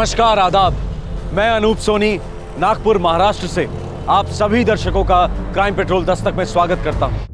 नमस्कार, आदाब। मैं अनूप सोनी, नागपुर, महाराष्ट्र से आप सभी दर्शकों का क्राइम पेट्रोल दस्तक में स्वागत करता हूं।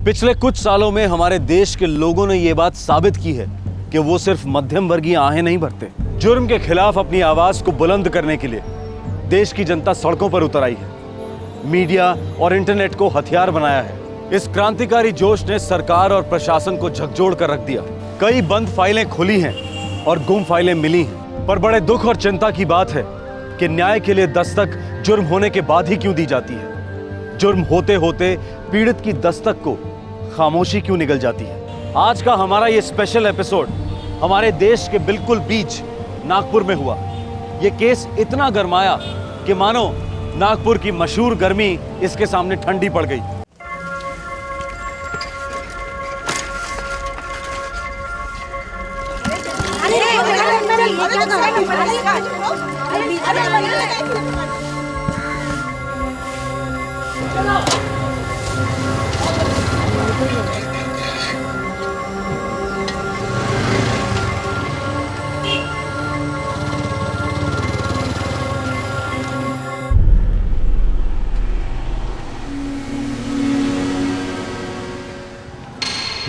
पिछले कुछ सालों में हमारे देश के लोगों ने यह बात साबित की है कि वो सिर्फ मध्यम वर्गीय आहें नहीं भरते। जुर्म के खिलाफ अपनी आवाज को बुलंद करने के लिए देश की जनता सड़कों पर उतर आई है। मीडिया और इंटरनेट को हथियार बनाया है। इस क्रांतिकारी जोश ने सरकार और प्रशासन को झकझोर कर रख दिया। कई बंद फाइलें खुली हैं और गुम फाइलें मिली हैं। पर बड़े दुख और चिंता की बात है कि न्याय के लिए दस्तक जुर्म होने के बाद ही क्यों दी जाती है। जुर्म होते होते पीड़ित की दस्तक को खामोशी क्यों निगल जाती है। आज का हमारा ये स्पेशल एपिसोड हमारे देश के बिल्कुल बीच नागपुर में हुआ। ये केस इतना गरमाया कि मानो नागपुर की मशहूर गर्मी इसके सामने ठंडी पड़ गई।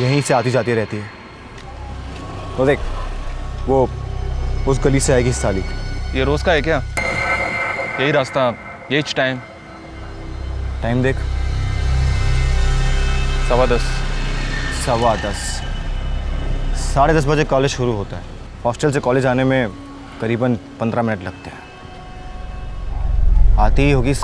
यहीं से आती जाती रहती है। तो देख, वो उस गली से आएगी साली। ये रोज का है क्या? यही रास्ता, यही टाइम। टाइम देख, 10:15। 10:15। 10:30 बजे कॉलेज शुरू होता है। हॉस्टल से कॉलेज आने में करीबन 15 मिनट लगते हैं। आती ही होगी।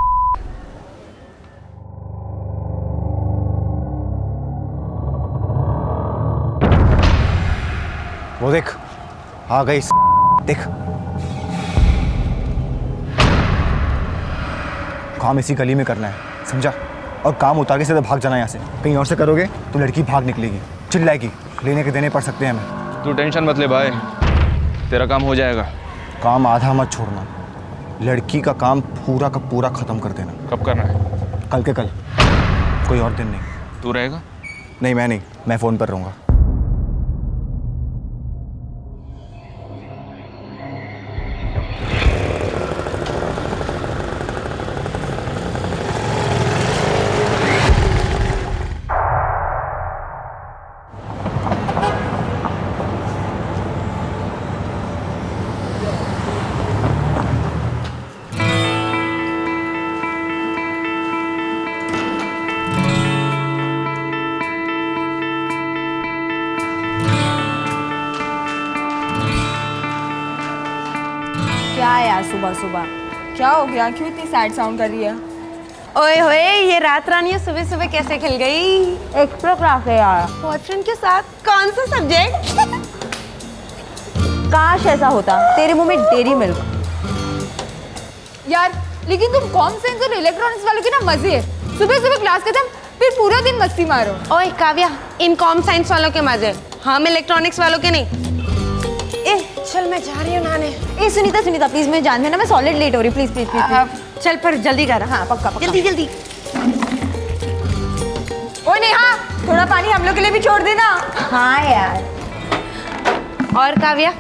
वो देख, आ गई। देख, काम इसी गली में करना है, समझा? और काम उतार के सीधे भाग जाना यहाँ से। कहीं और से करोगे तो लड़की भाग निकलेगी, चिल्लाएगी, लेने के देने पड़ सकते हैं हमें। तू टेंशन मत ले भाई, तेरा काम हो जाएगा। काम आधा मत छोड़ना। लड़की का काम पूरा का पूरा खत्म कर देना। कब करना है? कल के कल, कोई और दिन नहीं। तू रहेगा? नहीं, मैं नहीं, मैं फ़ोन पर रहूँगा। क्या यार, सुबह सुबह क्या हो गया? क्यों इतनी सैड साउंड कर रही है? ओए होए, ये रात रानी सुबह सुबह कैसे खिल गई? एक्स्ट्रा क्लास है यार। बॉयफ्रेंड के साथ? कौन सा सब्जेक्ट? काश ऐसा होता, तेरे मुंह में डेरी मिल्क। यार लेकिन तुम कॉम साइंस और इलेक्ट्रॉनिक्स वालों की ना मजे है। सुबह सुबह क्लास खत्म, फिर पूरा दिन मस्ती मारो। ओए काव्या, इन कॉम साइंस वालों के मजे, हम इलेक्ट्रॉनिक्स वालों के नहीं। ए चल, मैं जा रही हूँ नहाने। ए सुनीता प्लीज, मैं जानती हूँ ना मैं सॉलिड लेट हो रही, प्लीज प्लीज प्लीज। चल पर जल्दी कर। हाँ पक्का पक्का। जल्दी जल्दी। ओए नेहा, थोड़ा पानी हम लोग के लिए भी छोड़ देना। हाँ यार। और काव्या,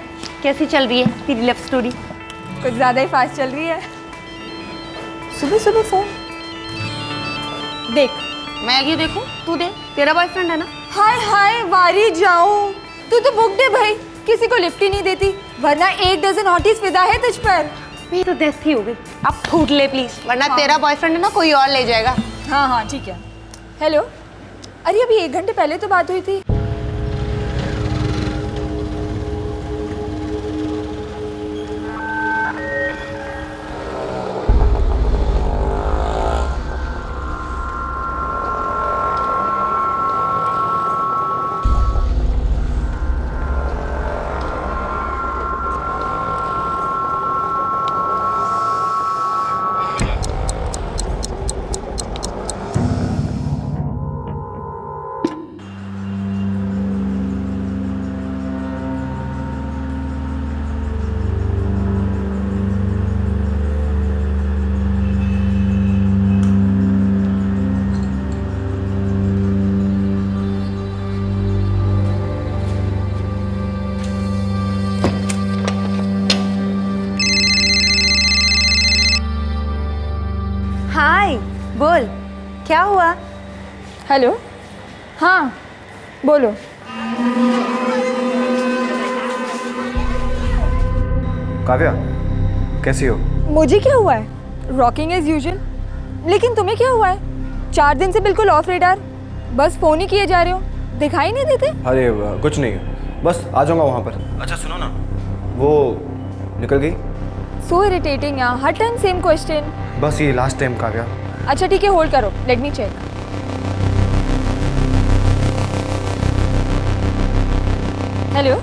कैसी चल रही है तेरी लव स्टोरी? कुछ ज्यादा ही फास्ट चल रही है। सुबह सुबह फोन देख। मैं क्यों देखूं? तू दे, तेरा बॉयफ्रेंड है ना। हाय हाय, वारी जाऊं। तू तो बुक दे भाई, किसी को लिफ्ट ही नहीं देती, वरना 1 डज़न हॉटीज फिदा है तुझ पर। मेरी तो डेथ ही हो गई। अब फूट ले प्लीज, वरना तेरा बॉयफ्रेंड है ना, कोई और ले जाएगा। हाँ हाँ ठीक है। हेलो, अरे अभी 1 घंटे पहले तो बात हुई थी। बोल क्या हुआ? हेलो हाँ बोलो। काव्या, कैसी हो? मुझे क्या हुआ है? Rocking as usual. लेकिन तुम्हें क्या हुआ है? 4 दिन से बिल्कुल ऑफ रेडार, बस फ़ोन ही किए जा रहे हो, दिखाई नहीं देते। अरे कुछ नहीं, बस आ जाऊंगा वहाँ पर। अच्छा सुनो ना, वो निकल गई? सो इरिटेटिंग यार, हर टाइम सेम क्वेश्चन। बस ये लास्ट टाइम काव्या। अच्छा ठीक है, होल्ड करो, लेट मी चेक। हेलो,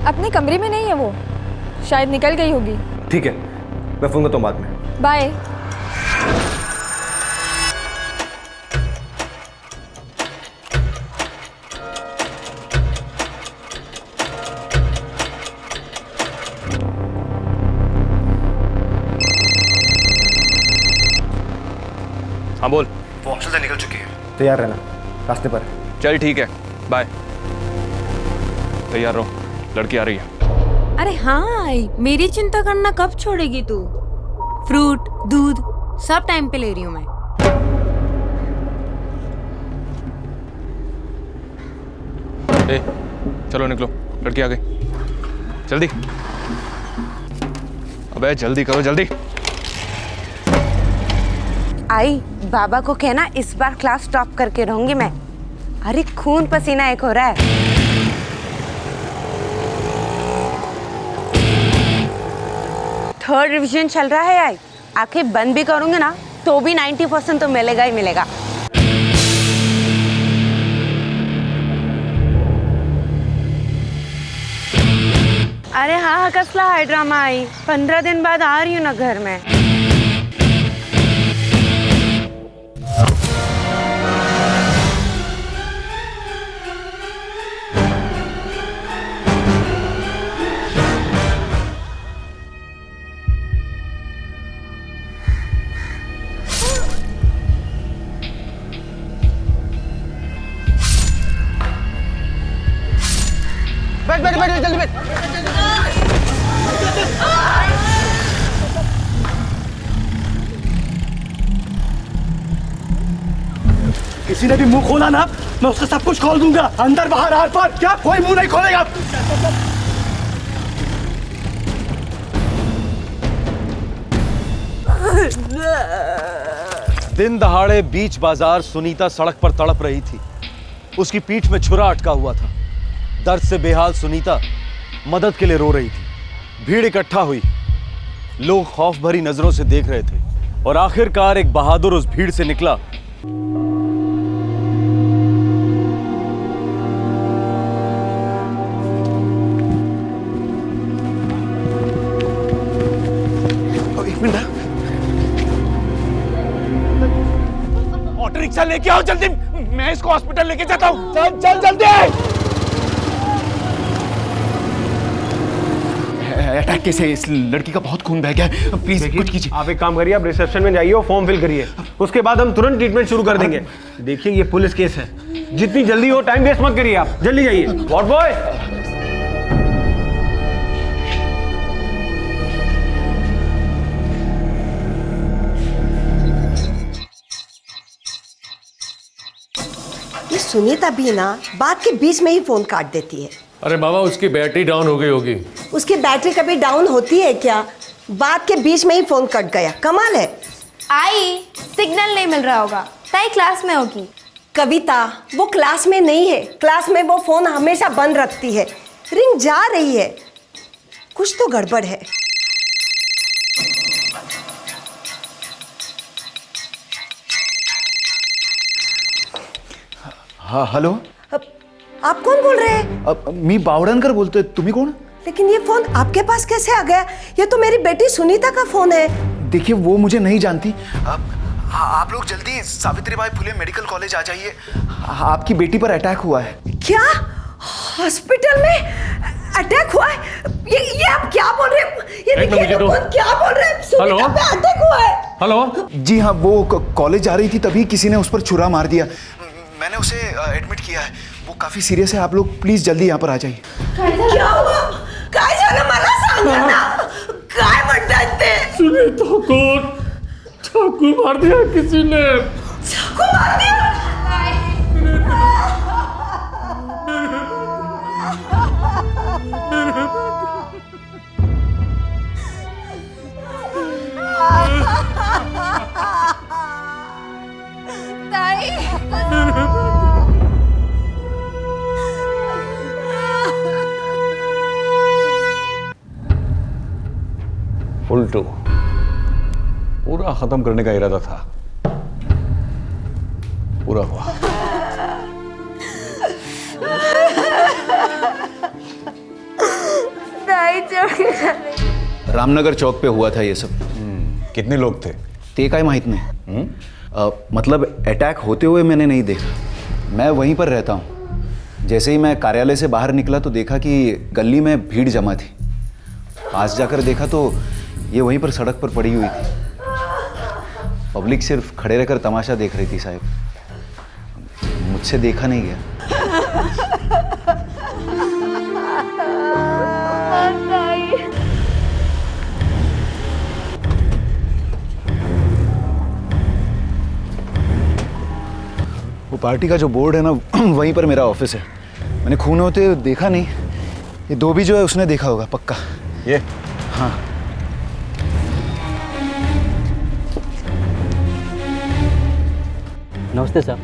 अपने कमरे में नहीं है वो, शायद निकल गई होगी। ठीक है, मैं फ़ोन करता हूँ बाद में। बाय। हाँ बोल। वो हॉस्टल से निकल चुकी है, तैयार रहना, रास्ते पर है। चल ठीक है, बाय। तैयार रहो, लड़की आ रही है। अरे हाँ आई, मेरी चिंता करना कब छोड़ेगी तू? फ्रूट, दूध सब टाइम पे ले रही हूँ मैं। ए, चलो निकलो, लड़की आ गई। जल्दी, अबे जल्दी करो जल्दी। आई, बाबा को कहना इस बार क्लास टॉप करके रहूंगी मैं। अरे खून पसीना एक हो रहा है। थर्ड रिवीजन चल रहा है आई, आंखें बंद भी करूंगी ना तो भी 90% तो मिलेगा ही मिलेगा। अरे हाँ कसला है ड्रामा आई, 15 दिन बाद आ रही हूँ ना घर में। बैठ बैठ बैठ जल्दी बैठ। किसी ने भी मुंह खोला ना, मैं उससे सब कुछ खोल दूंगा, अंदर बाहर आर पार, क्या कोई मुंह नहीं खोलेगा। दिन दहाड़े बीच बाजार सुनीता सड़क पर तड़प रही थी। उसकी पीठ में छुरा अटका हुआ था। दर्द से बेहाल सुनीता मदद के लिए रो रही थी। भीड़ इकट्ठा हुई, लोग खौफ भरी नजरों से देख रहे थे और आखिरकार एक बहादुर उस भीड़ से निकला। एक मिनट, ऑटो रिक्शा लेके आओ जल्दी, मैं इसको हॉस्पिटल लेके जाता हूँ। चल चल जल्दी। अटैक केस है, इस लड़की का बहुत खून बह गया है, प्लीज कुछ कीजिए। आप एक काम करिए, आप रिसेप्शन में जाइए और फॉर्म फिल करिए, उसके बाद हम तुरंत ट्रीटमेंट शुरू कर देंगे। देखिए ये पुलिस केस है, जितनी जल्दी हो, टाइम वेस्ट मत करिए, आप जल्दी जाइए। वॉर्ड बॉय, ये सुनीता भी ना बात के बीच में ही फोन काट देती है। अरे बाबा, उसकी बैटरी डाउन हो गई होगी। उसकी बैटरी कभी डाउन होती है क्या? बात के बीच में ही फोन कट गया, कमाल है। आई सिग्नल नहीं मिल रहा होगा, ताई क्लास में होगी। कविता, वो क्लास में नहीं है, क्लास में वो फोन हमेशा बंद रखती है। रिंग जा रही है, कुछ तो गड़बड़ है। हाँ हेलो, आप कौन बोल रहे हैं? मी बावड़नकर बोलते, तुम्ही कोण? लेकिन ये फोन आपके पास कैसे आ गया? ये तो मेरी बेटी सुनीता का फोन है। देखिए वो मुझे नहीं जानती। आप लोग जल्दी सावित्रीबाई फुले मेडिकल कॉलेज आ जाइए, आपकी बेटी पर अटैक हुआ है। क्या हॉस्पिटल में अटैक हुआ है? ये आप क्या बोल रहे हैं? ये देखिए तो क्या बोल रहे हैं? सुनीता पे अटैक हुआ है। हेलो जी हाँ, वो कॉलेज जा रही थी, तभी किसी ने उस पर छुरा मार दिया। मैंने उसे एडमिट किया है, वो काफी सीरियस है। आप लोग प्लीज जल्दी यहाँ पर आ जाइए। क्या हुआ? काय झालं मला सांगा ना, काय म्हणतात ते? सुनीता को चाकू मार दिया किसी ने। चाकू मार दिया। फुलटू पूरा खत्म करने का इरादा था, पूरा हुआ। रामनगर चौक पे हुआ था ये सब। कितने लोग थे? ते काय माहित नहीं। मतलब अटैक होते हुए मैंने नहीं देखा, मैं वहीं पर रहता हूँ। जैसे ही मैं कार्यालय से बाहर निकला तो देखा कि गली में भीड़ जमा थी। पास जाकर देखा तो ये वहीं पर सड़क पर पड़ी हुई थी। पब्लिक सिर्फ खड़े रहकर तमाशा देख रही थी साहब, मुझसे देखा नहीं गया। वो पार्टी का जो बोर्ड है ना, वहीं पर मेरा ऑफिस है। मैंने खून होते देखा नहीं। ये धोबी जो है उसने देखा होगा पक्का। ये? हाँ। नमस्ते सर।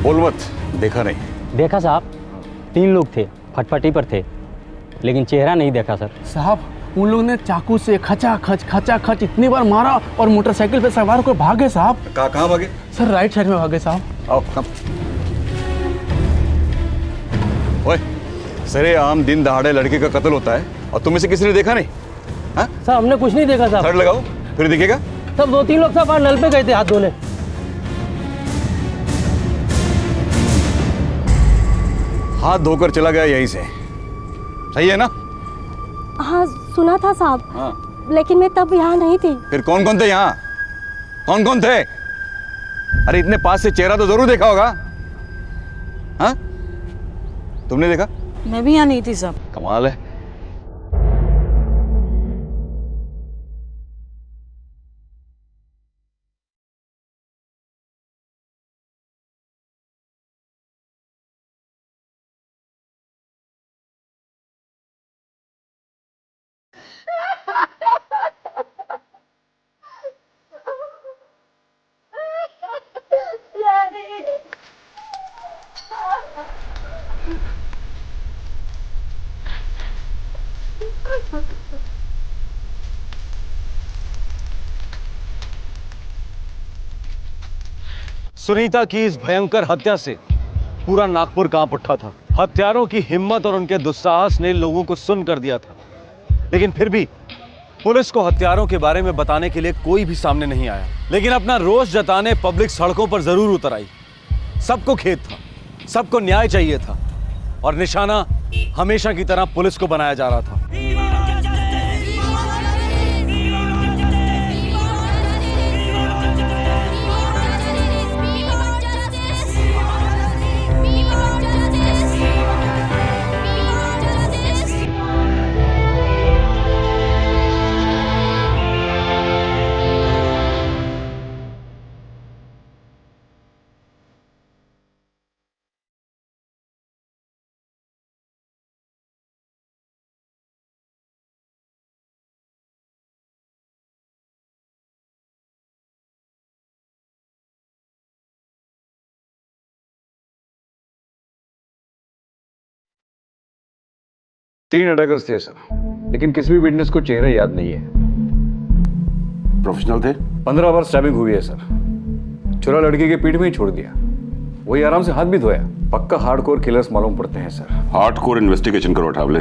बोल मत, देखा नहीं। देखा साहब, 3 लोग थे, फटफटी पर थे, लेकिन चेहरा नहीं देखा सर। साहब उन लोगों ने चाकू से खचा खच इतनी बार मारा और मोटरसाइकिल पे सवार होकर भागे साहब। कहाँ भागे? सर राइट साइड में भागे साहब। आओ कम। ओए, सरे आम दिन दहाड़े लड़के का कत्ल होता है और तुम इसे किसी ने देखा नहीं? हाँ? सर हमने कुछ नहीं देखा साहब। सर लगाओ, फिर दिखेगा। सब 2-3 लोग साहब नल पे गए थे हाथ धोने। हाथ धोकर चला गया यहीं से, सही है ना? हाँ सुना था साहब। हाँ। लेकिन मैं तब यहाँ नहीं थी। फिर कौन कौन थे यहाँ? कौन कौन थे? अरे इतने पास से चेहरा तो जरूर देखा होगा। हाँ? तुमने देखा? मैं भी यहाँ नहीं थी साहब। कमाल है। सुनीता की इस भयंकर हत्या से पूरा नागपुर कांप उठा था। हत्यारों की हिम्मत और उनके दुस्साहस ने लोगों को सुन कर दिया था, लेकिन फिर भी पुलिस को हत्यारों के बारे में बताने के लिए कोई भी सामने नहीं आया। लेकिन अपना रोष जताने पब्लिक सड़कों पर जरूर उतर आई। सबको खेद था, सबको न्याय चाहिए था और निशाना हमेशा की तरह पुलिस को बनाया जा रहा था। तीन अटैकर्स थे सर, लेकिन किसी भी विटनेस को चेहरा याद नहीं है। प्रोफेशनल थे। 15 बार स्टैबिंग हुई है सर। छुरा लड़की के पीठ में ही छोड़ दिया, वही आराम से हाथ भी धोया। पक्का हार्डकोर किलर्स मालूम पड़ते हैं सर। हार्डकोर इन्वेस्टिगेशन करो ठावले,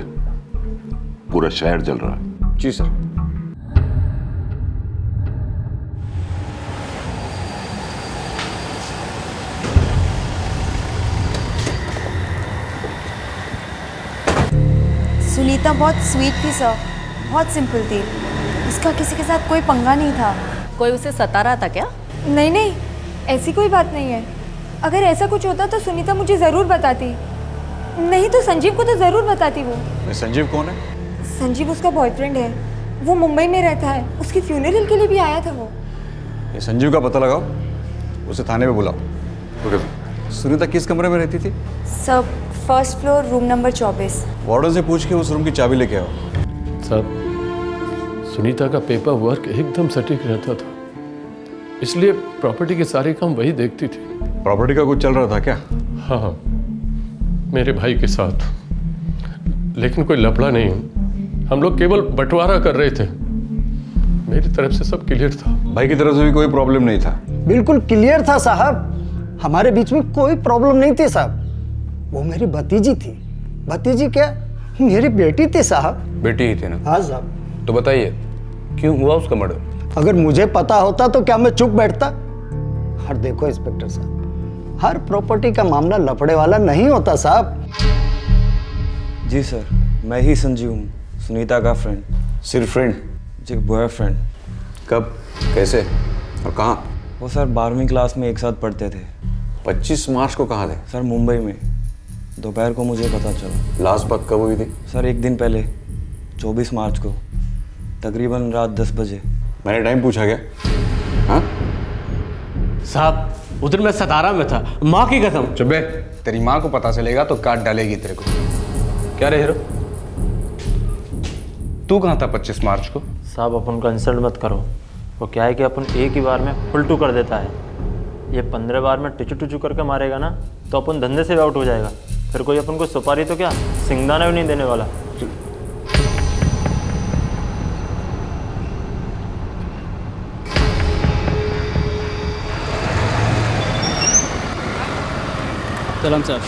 पूरा शहर जल रहा है। जी सर। सुनीता बहुत स्वीट थी सर, बहुत सिंपल थी। उसका किसी के साथ कोई पंगा नहीं था। कोई उसे सता रहा था क्या? नहीं नहीं, ऐसी कोई बात नहीं है। अगर ऐसा कुछ होता तो सुनीता मुझे ज़रूर बताती, नहीं तो संजीव को तो ज़रूर बताती वो। संजीव कौन है? संजीव उसका बॉयफ्रेंड है। वो मुंबई में रहता है, उसकी फ्यूनरल के लिए भी आया था वो। ये संजीव का पता लगाओ, उसे थाने में बुलाओ। ओके। सुनीता किस कमरे में रहती थी? Sir, first floor, room number 24। Warden से पूछ के उस रूम की चाबी लेके आओ। साहब, सुनीता का पेपर वर्क एकदम सटीक रहता था, इसलिए प्रॉपर्टी के सारे काम वही देखती थी। प्रॉपर्टी का कुछ चल रहा था क्या? हाँ, मेरे भाई के साथ, लेकिन कोई लफड़ा नहीं। हम लोग केवल बंटवारा कर रहे थे। मेरी तरफ से सब क्लियर था। भाई की तरफ से भी कोई प्रॉब्लम नहीं था? बिल्कुल क्लियर था साहब, हमारे बीच में कोई प्रॉब्लम नहीं थी साहब। वो मेरी भतीजी थी। भतीजी क्या, मेरी बेटी थी साहब। बेटी ही थी ना? हाँ साहब। तो बताइए, क्यों हुआ उसका मर्डर? अगर मुझे पता होता तो क्या मैं चुप बैठता? और देखो इंस्पेक्टर साहब, हर प्रॉपर्टी का मामला लफड़े वाला नहीं होता साहब। जी सर, मैं ही संजीव हूँ, सुनीता का फ्रेंड। सिर्फ फ्रेंड? जी, बॉयफ्रेंड। कब, कैसे और कहाँ? वो सर 12वीं क्लास में एक साथ पढ़ते थे। 25 मार्च को कहाँ थे? सर मुंबई में, दोपहर को मुझे पता चला। लास्ट बात कब हुई थी? सर एक दिन पहले, 24 मार्च को, तकरीबन रात 10 बजे। मैंने टाइम पूछा क्या? हाँ साहब, उधर मैं सतारा में था, माँ की कसम। चुप बे, तेरी माँ को पता चलेगा तो काट डालेगी तेरे को। क्या रे हीरो, तू कहाँ था 25 मार्च को? साहब अपन को इंसल्ट मत करो, वो क्या है कि अपन एक ही बार में फुल टू कर देता है। ये 15 बार में टिचू टिचू करके मारेगा ना तो अपन धंधे से भी आउट हो जाएगा। फिर कोई अपन को सुपारी तो क्या सिंगदाना भी नहीं देने वाला। सलाम साहब।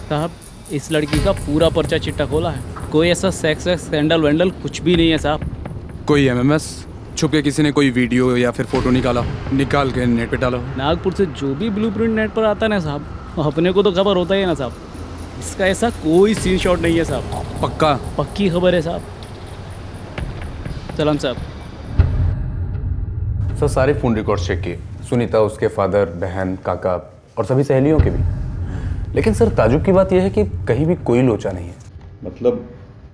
साहब, इस लड़की का पूरा पर्चा चिट्टा खोला है, कोई ऐसा सेक्स स्कैंडल वैंडल कुछ भी नहीं है साहब। कोई एमएमएस छुप के किसी ने कोई वीडियो या फिर फोटो निकाल के नेट पे डाला? नागपुर से जो भी ब्लूप्रिंट नेट पर आता है ना साहब, अपने को तो खबर होता ही है ना साहब। इसका ऐसा कोई सीन शॉट नहीं है साहब। पक्का? पक्की खबर है साहब। सलाम साहब। सर सारे फ़ोन रिकॉर्ड्स चेक किए, सुनीता, उसके फादर, बहन, काका और सभी सहेलियों के भी। लेकिन सर ताजुब की बात यह है कि कहीं भी कोई लोचा नहीं है। मतलब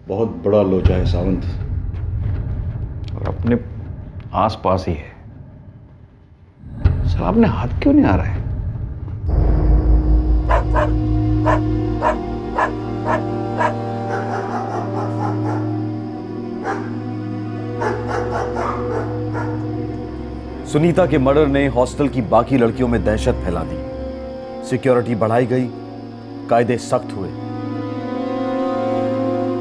बहुत बड़ा लोचा है सावंत, और अपने आस पास ही है। सर आपने हाथ क्यों नहीं आ रहा है? सुनीता के मर्डर ने हॉस्टल की बाकी लड़कियों में दहशत फैला दी। सिक्योरिटी बढ़ाई गई, कायदे सख्त हुए।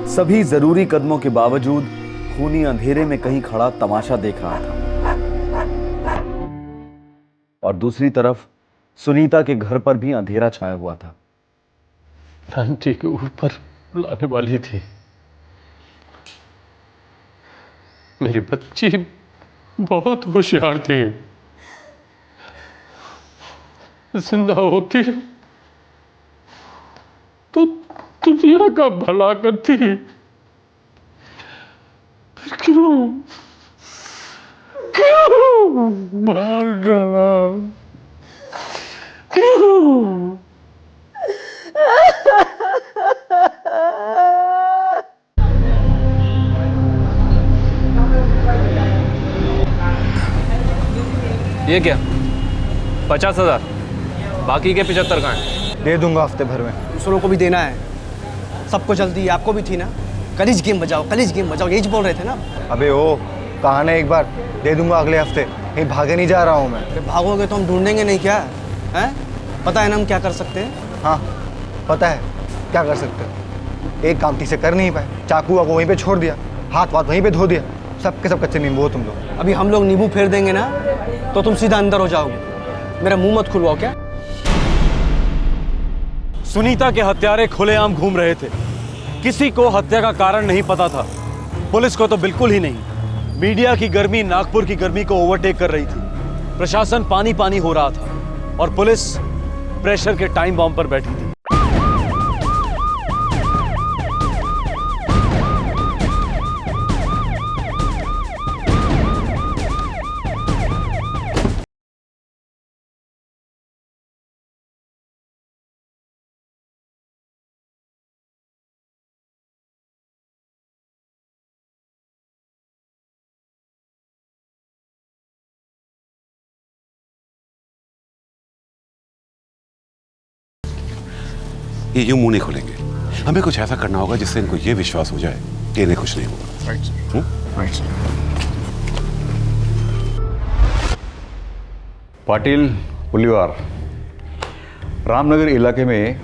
सभी जरूरी कदमों के बावजूद खूनी अंधेरे में कहीं खड़ा तमाशा देख रहा था। और दूसरी तरफ सुनीता के घर पर भी अंधेरा छाया हुआ था। आंटी के ऊपर लाने वाली थी। मेरी बच्ची बहुत होशियार थी, जिंदा होती तो दुनिया का भला करती। फिर क्यों मार डाला? क्यों? ये क्या 50,000, बाकी के 75 कहाँ हैं? दे दूंगा हफ्ते भर में। दूसरों को भी देना है, सबको जल्दी है, आपको भी थी ना। कलीज गेम बजाओ, कलीज गेम बजाओ, यही बोल रहे थे ना। अबे ओ, कहा ना एक बार, दे दूंगा अगले हफ्ते। कहीं भागे नहीं जा रहा हूँ मैं। अरे भागोगे तो हम ढूंढेंगे नहीं क्या? हैं? पता है ना हम क्या कर सकते हैं? हाँ पता है क्या कर सकते हो। एक काम ठीक से कर नहीं पाए, चाकू वाकू वहीं पे छोड़ दिया, हाथ वाथ वहीं पे धो दिया। सब के सब कच्चे नींबू हो तुम लोग। अभी हम लोग नींबू फेर देंगे ना तो तुम सीधा अंदर हो जाओगे। मेरा मुंह मत खुलवाओ क्या? सुनीता के हत्यारे खुलेआम घूम रहे थे। किसी को हत्या का कारण नहीं पता था, पुलिस को तो बिल्कुल ही नहीं। मीडिया की गर्मी नागपुर की गर्मी को ओवरटेक कर रही थी। प्रशासन पानी पानी हो रहा था और पुलिस प्रेशर के टाइम बॉम्ब पर बैठी थी। ये यूं मुंह नहीं खोलेंगे। हमें कुछ ऐसा करना होगा जिससे इनको ये विश्वास हो जाए कि इन्हें कुछ नहीं होगा। राइट। पाटिल पुलिवार, रामनगर इलाके में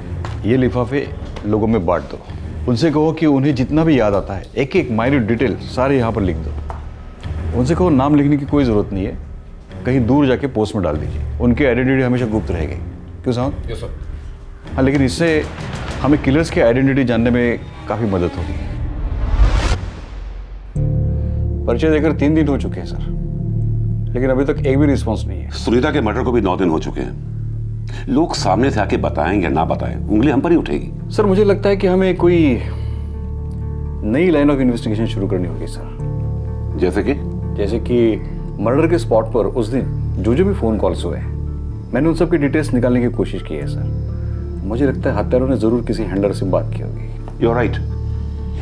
ये लिफाफे लोगों में बांट दो। उनसे कहो कि उन्हें जितना भी याद आता है एक एक माइन्यूट डिटेल सारे यहाँ पर लिख दो। उनसे कहो नाम लिखने की कोई ज़रूरत नहीं है, कहीं दूर जाके पोस्ट में डाल दीजिए। उनकी आइडेंटिटी हमेशा गुप्त रहेगी। क्यों साहब? Yes sir. हाँ, लेकिन इससे हमें किलर्स की आइडेंटिटी जानने में काफ़ी मदद होगी। परिचय देकर 3 दिन हो चुके हैं सर, लेकिन अभी तक एक भी रिस्पॉन्स नहीं है। सुनीता के मर्डर को भी 9 दिन हो चुके हैं। लोग सामने से आके बताएं या ना बताएं, उंगली हम पर ही उठेगी। सर मुझे लगता है कि हमें कोई नई लाइन ऑफ इन्वेस्टिगेशन शुरू करनी होगी सर। जैसे कि मर्डर के स्पॉट पर उस दिन जो भी फोन कॉल्स हुए मैंने उन सब की डिटेल्स निकालने की कोशिश की है सर। मुझे लगता है हत्यारों ने जरूर किसी हैंडलर से बात की होगी। You are right.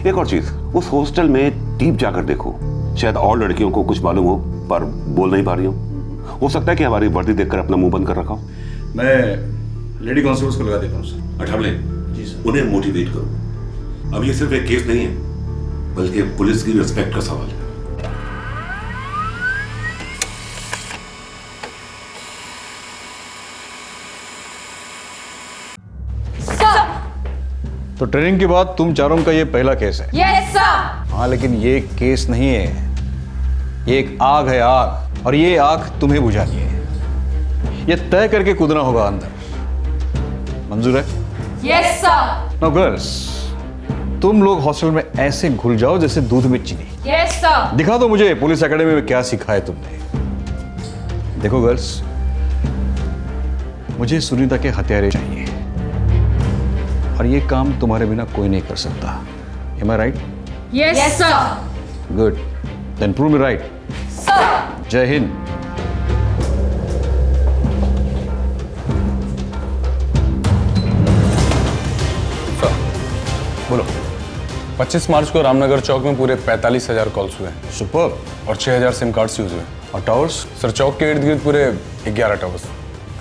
एक और चीज, उस हॉस्टल में डीप जाकर देखो, शायद और लड़कियों को कुछ मालूम हो पर बोल नहीं पा रही हो सकता है कि हमारी वर्दी देखकर अपना मुंह बंद कर रखा हो। मैं लेडी कांस्टेबल्स को लगा देता हूँ सर। अठावले, जी सर। उन्हें मोटिवेट करो। अब ये सिर्फ एक केस नहीं है, बल्कि पुलिस की रिस्पेक्ट का सवाल है। तो ट्रेनिंग के बाद तुम चारों का ये पहला केस है। Yes sir. हाँ, लेकिन ये केस नहीं है, ये एक आग है, आग। और ये आग तुम्हें बुझानी है। ये तय करके कूदना होगा अंदर। मंजूर है? Yes sir. नाउ गर्ल्स, तुम लोग हॉस्टल में ऐसे घुल जाओ जैसे दूध में चीनी। Yes sir. दिखा दो मुझे पुलिस एकेडमी में क्या सीखा है तुमने। देखो गर्ल्स, मुझे सुनीता के हत्यारे चाहिए और ये काम तुम्हारे बिना कोई नहीं कर सकता। Am I right? Yes sir. Good. Then prove me right. Sir. जय हिंद। बोलो। 25 मार्च को रामनगर चौक में पूरे 45,000 कॉल्स हुए। सुपर। और 6,000 सिम कार्ड्स यूज हुए। और टावर्स? सर चौक के इर्द गिर्द पूरे 11 टावर्स।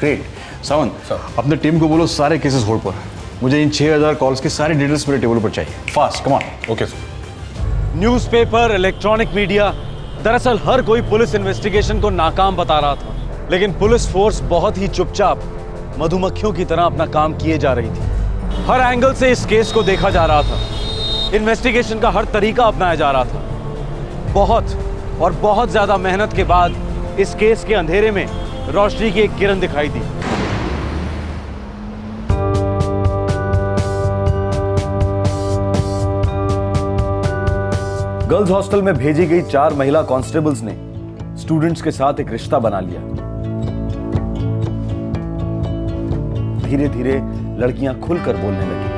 ग्रेट। सावंत, अपने टीम को बोलो सारे केसेस होल्ड पर। मुझे इन 6,000 कॉल्स की सारी डिटेल्स मेरे टेबल पर चाहिए। Fast, come on. Okay sir. Newspaper, electronic media, दरअसल हर कोई पुलिस इन्वेस्टिगेशन को नाकाम बता रहा था, लेकिन पुलिस फोर्स बहुत ही चुपचाप मधुमक्खियों की तरह अपना काम किए जा रही थी। हर एंगल से इस केस को देखा जा रहा था। इन्वेस्टिगेशन का हर तरीका अपनाया जा रहा था। बहुत ज्यादा मेहनत के बाद इस केस के अंधेरे में रोशनी की एक किरण दिखाई दी। गर्ल्स हॉस्टल में भेजी गई 4 महिला कांस्टेबल्स ने स्टूडेंट्स के साथ एक रिश्ता बना लिया। धीरे धीरे लड़कियां खुलकर बोलने लगी।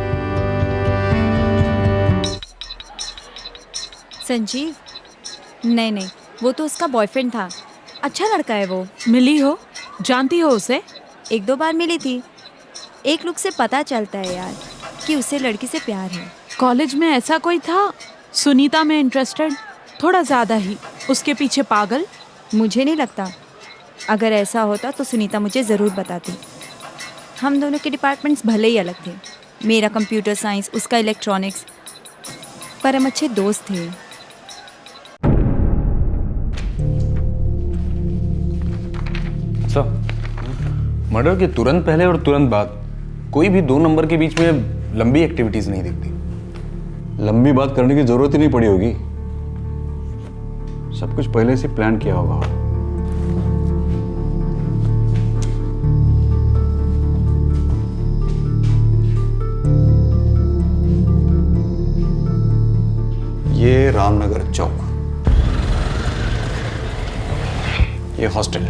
संजीव? नहीं, वो तो उसका बॉयफ्रेंड था। अच्छा लड़का है वो। मिली हो? जानती हो उसे? 1-2 बार मिली थी। एक लुक से पता चलता है यार कि उसे लड़की से प्यार है। कॉलेज में ऐसा कोई था सुनीता में इंटरेस्टेड? थोड़ा ज़्यादा ही। उसके पीछे पागल? मुझे नहीं लगता। अगर ऐसा होता तो सुनीता मुझे ज़रूर बताती। हम दोनों के डिपार्टमेंट्स भले ही अलग थे, मेरा कंप्यूटर साइंस, उसका इलेक्ट्रॉनिक्स, पर हम अच्छे दोस्त थे। सर, मर्डर के तुरंत पहले और तुरंत बाद कोई भी 2 नंबर के बीच में लंबी एक्टिविटीज नहीं दिखती। लंबी बात करने की जरूरत ही नहीं पड़ी होगी, सब कुछ पहले से प्लान किया होगा। ये रामनगर चौक, ये हॉस्टल।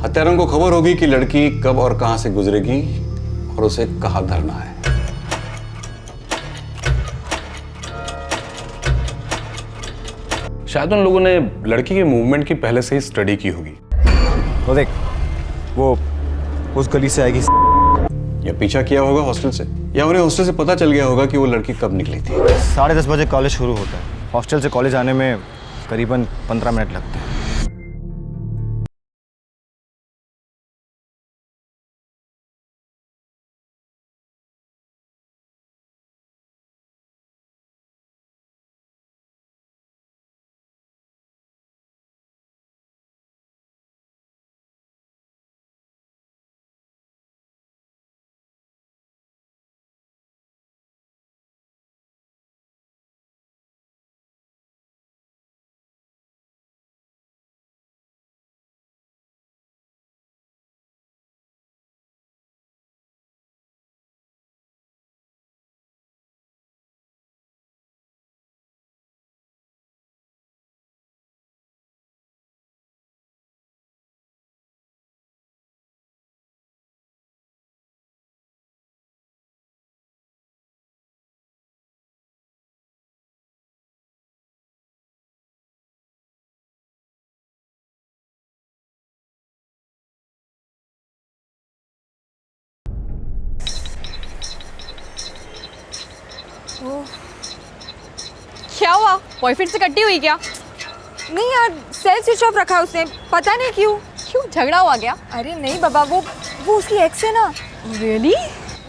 हत्यारों को खबर होगी कि लड़की कब और कहां से गुजरेगी और उसे कहां धरना है। शायद उन लोगों ने लड़की के मूवमेंट की पहले से ही स्टडी की होगी। तो देख, वो उस गली से आएगी या पीछा किया होगा हॉस्टल से, या उन्हें हॉस्टल से पता चल गया होगा कि वो लड़की कब निकली थी। 10:30 बजे कॉलेज शुरू होता है। हॉस्टल से कॉलेज आने में करीबन 15 मिनट लगते हैं। क्या हुआ? बॉयफ्रेंड से कट्टी हुई क्या? नहीं यार, सेल स्विच ऑफ रखा उसने, पता नहीं क्यों। क्यों, झगड़ा हुआ क्या? अरे नहीं बाबा, वो उसकी एक्स है ना। रियली?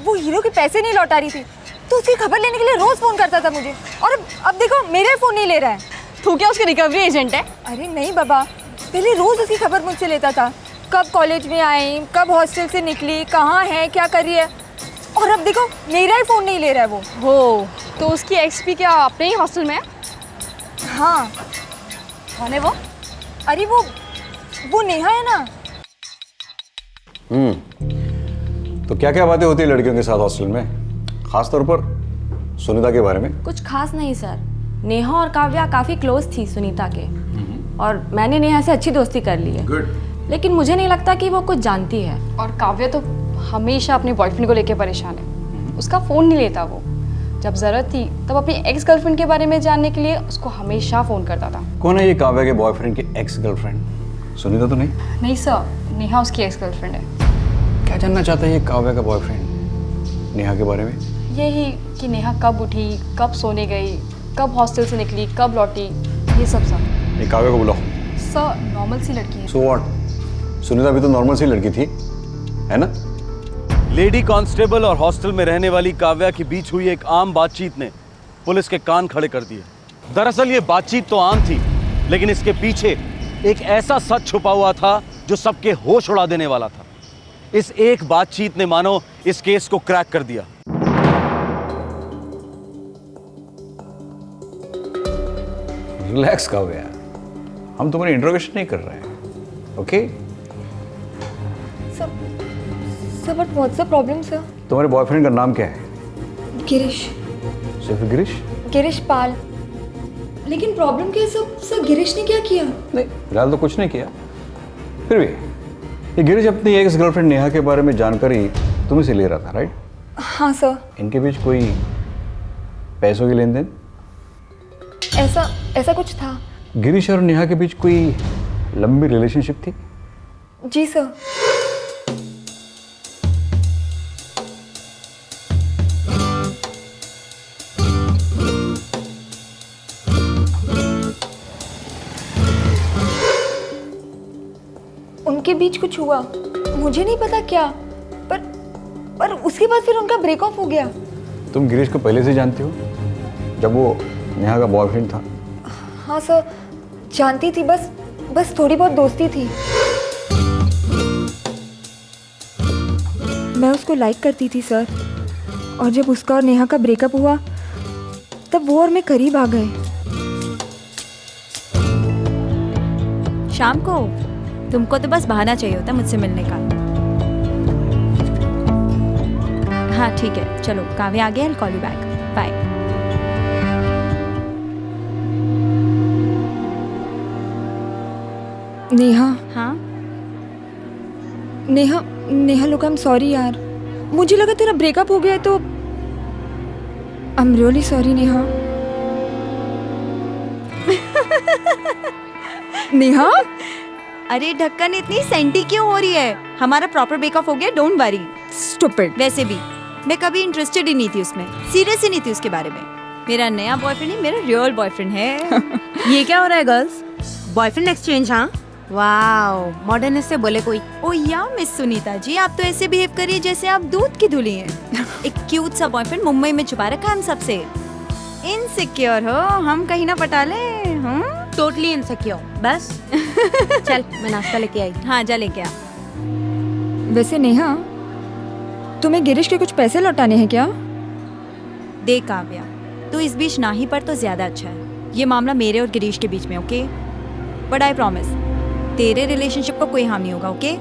वो हीरो के पैसे नहीं लौटा रही थी, तो उसकी खबर लेने के लिए रोज फोन करता था मुझे, और अब देखो मेरे फोन नहीं ले रहा है। तू क्या उसके रिकवरी एजेंट है? अरे नहीं बाबा, पहले रोज उसकी खबर मुझसे लेता था, कब कॉलेज में आई, कब हॉस्टल से निकली, कहाँ है, क्या कर रही है, और अब देखो मेरा ही फोन नहीं ले रहा है वो। हो, तो उसकी एक्स भी क्या अपने ही हॉस्टल में है? हाँ। कौन है वो? अरे वो नेहा है ना। तो क्या क्या बातें होती है लड़कियों के साथ हॉस्टल में, खास तौर पर सुनीता के बारे में? कुछ खास नहीं सर, नेहा और काव्या काफ़ी क्लोज थी सुनीता के, और मैंने नेहा से अच्छी दोस्ती कर ली है। गुड। लेकिन मुझे नहीं लगता कि वो कुछ जानती है। और काव्या तो हमेशा अपने बॉयफ्रेंड को लेके परेशान है, उसका फ़ोन नहीं लेता वो। जब ज़रूरत थी तब अपनी एक्स गर्लफ्रेंड के बारे में जानने के लिए उसको हमेशा फ़ोन करता था। कौन है ये काव्या के बॉयफ्रेंड की एक्स गर्लफ्रेंड? सुनीता तो नहीं? नहीं सर, नेहा उसकी एक्स गर्लफ्रेंड है। क्या जानना चाहता है ये काव्या का बॉयफ्रेंड नेहा के बारे में? यही कि नेहा कब उठी, कब सोने गई, कब हॉस्टल से निकली, कब लौटी, ये सब सर। ये काव्या को बुलाओ। सर नॉर्मल सी लड़की है। So what? सुनीता भी तो नॉर्मल सी लड़की थी, है ना? लेडी कांस्टेबल और हॉस्टल में रहने वाली काव्या के बीच हुई एक आम बातचीत ने पुलिस के कान खड़े कर दिए। दरअसल ये बातचीत तो आम थी, लेकिन इसके पीछे एक ऐसा सच छुपा हुआ था जो सबके होश उड़ा देने वाला था। इस एक बातचीत ने मानो इस केस को क्रैक कर दिया। रिलैक्स काव्या, हम तुम्हारी इंट्रोगेशन नहीं कर रहे हैं, okay? Sir but what's the problem sir? तुम्हारे बॉयफ्रेंड का नाम क्या है? गिरीश। सिर्फ गिरीश? गिरीश पाल। लेकिन प्रॉब्लम क्या है सर? गिरीश ने क्या किया? नहीं, फिलहाल तो कुछ नहीं किया। फिर भी ये गिरीश अपनी एक्स गर्लफ्रेंड नेहा के बारे में जानकारी तुम्हें से ले रहा था, राइट? हाँ सर। इनके बीच कोई पैसों की लेन देन? ऐसा कुछ था। गिरीश और नेहा के बीच कोई लंबी रिलेशनशिप थी? जी सर। उनके बीच कुछ हुआ, मुझे नहीं पता क्या, पर उसके बाद फिर उनका ब्रेकअप हो गया। तुम गिरीश को पहले से जानती हो, जब वो नेहा का बॉयफ्रेंड था? हाँ सर, जानती थी, बस थोड़ी बहुत दोस्ती थी। मैं उसको लाइक करती थी सर, और जब उसका और नेहा का ब्रेकअप हुआ तब वो और मैं करीब आ गए। शाम को तुमको तो बस बहाना चाहिए होता मुझसे मिलने का। हाँ ठीक है, चलो काव्या आ गया, I'll call you back. Bye. Neha. हाँ नेहा लोग, आई एम सॉरी यार, मुझे लगा तेरा ब्रेकअप हो गया, तो I am really sorry Neha. Neha, अरे ढक्कन इतनी सेंटी क्यों हो रही है? हमारा प्रॉपर ब्रेकअप हो गया, डोंट वरी। स्टूपिड। वैसे भी मैं कभी इंटरेस्टेड ही नहीं थी उसमें, सीरियस ही नहीं थी उसके बारे में। मेरा नया बॉयफ्रेंड ही मेरा रियल बॉयफ्रेंड है। ये क्या हो रहा है गर्ल्स? Boyfriend exchange? हाँ वाओ, मॉडर्न से बोले कोई। ओ या मिस सुनीता जी, आप तो ऐसे बिहेव करिए जैसे आप दूध की धुली हैं। एक क्यूट सा बॉयफ्रेंड मुंबई में छुपा रखा हम सबसे। इनसिक्योर हो, हम कहीं ना पटा ले। Totally insecure. बस चल मैं नाश्ता लेके आई। हाँ जा लेके आ। वैसे नेहा, तुम्हें गिरीश के कुछ पैसे लौटाने हैं क्या? देख काव्या, तू इस बीच ना ही पर तो ज्यादा अच्छा है। ये मामला मेरे और गिरीश के बीच में, ओके? बट आई प्रॉमिस तेरे रिलेशनशिप को कोई हार्म नहीं होगा, ओके?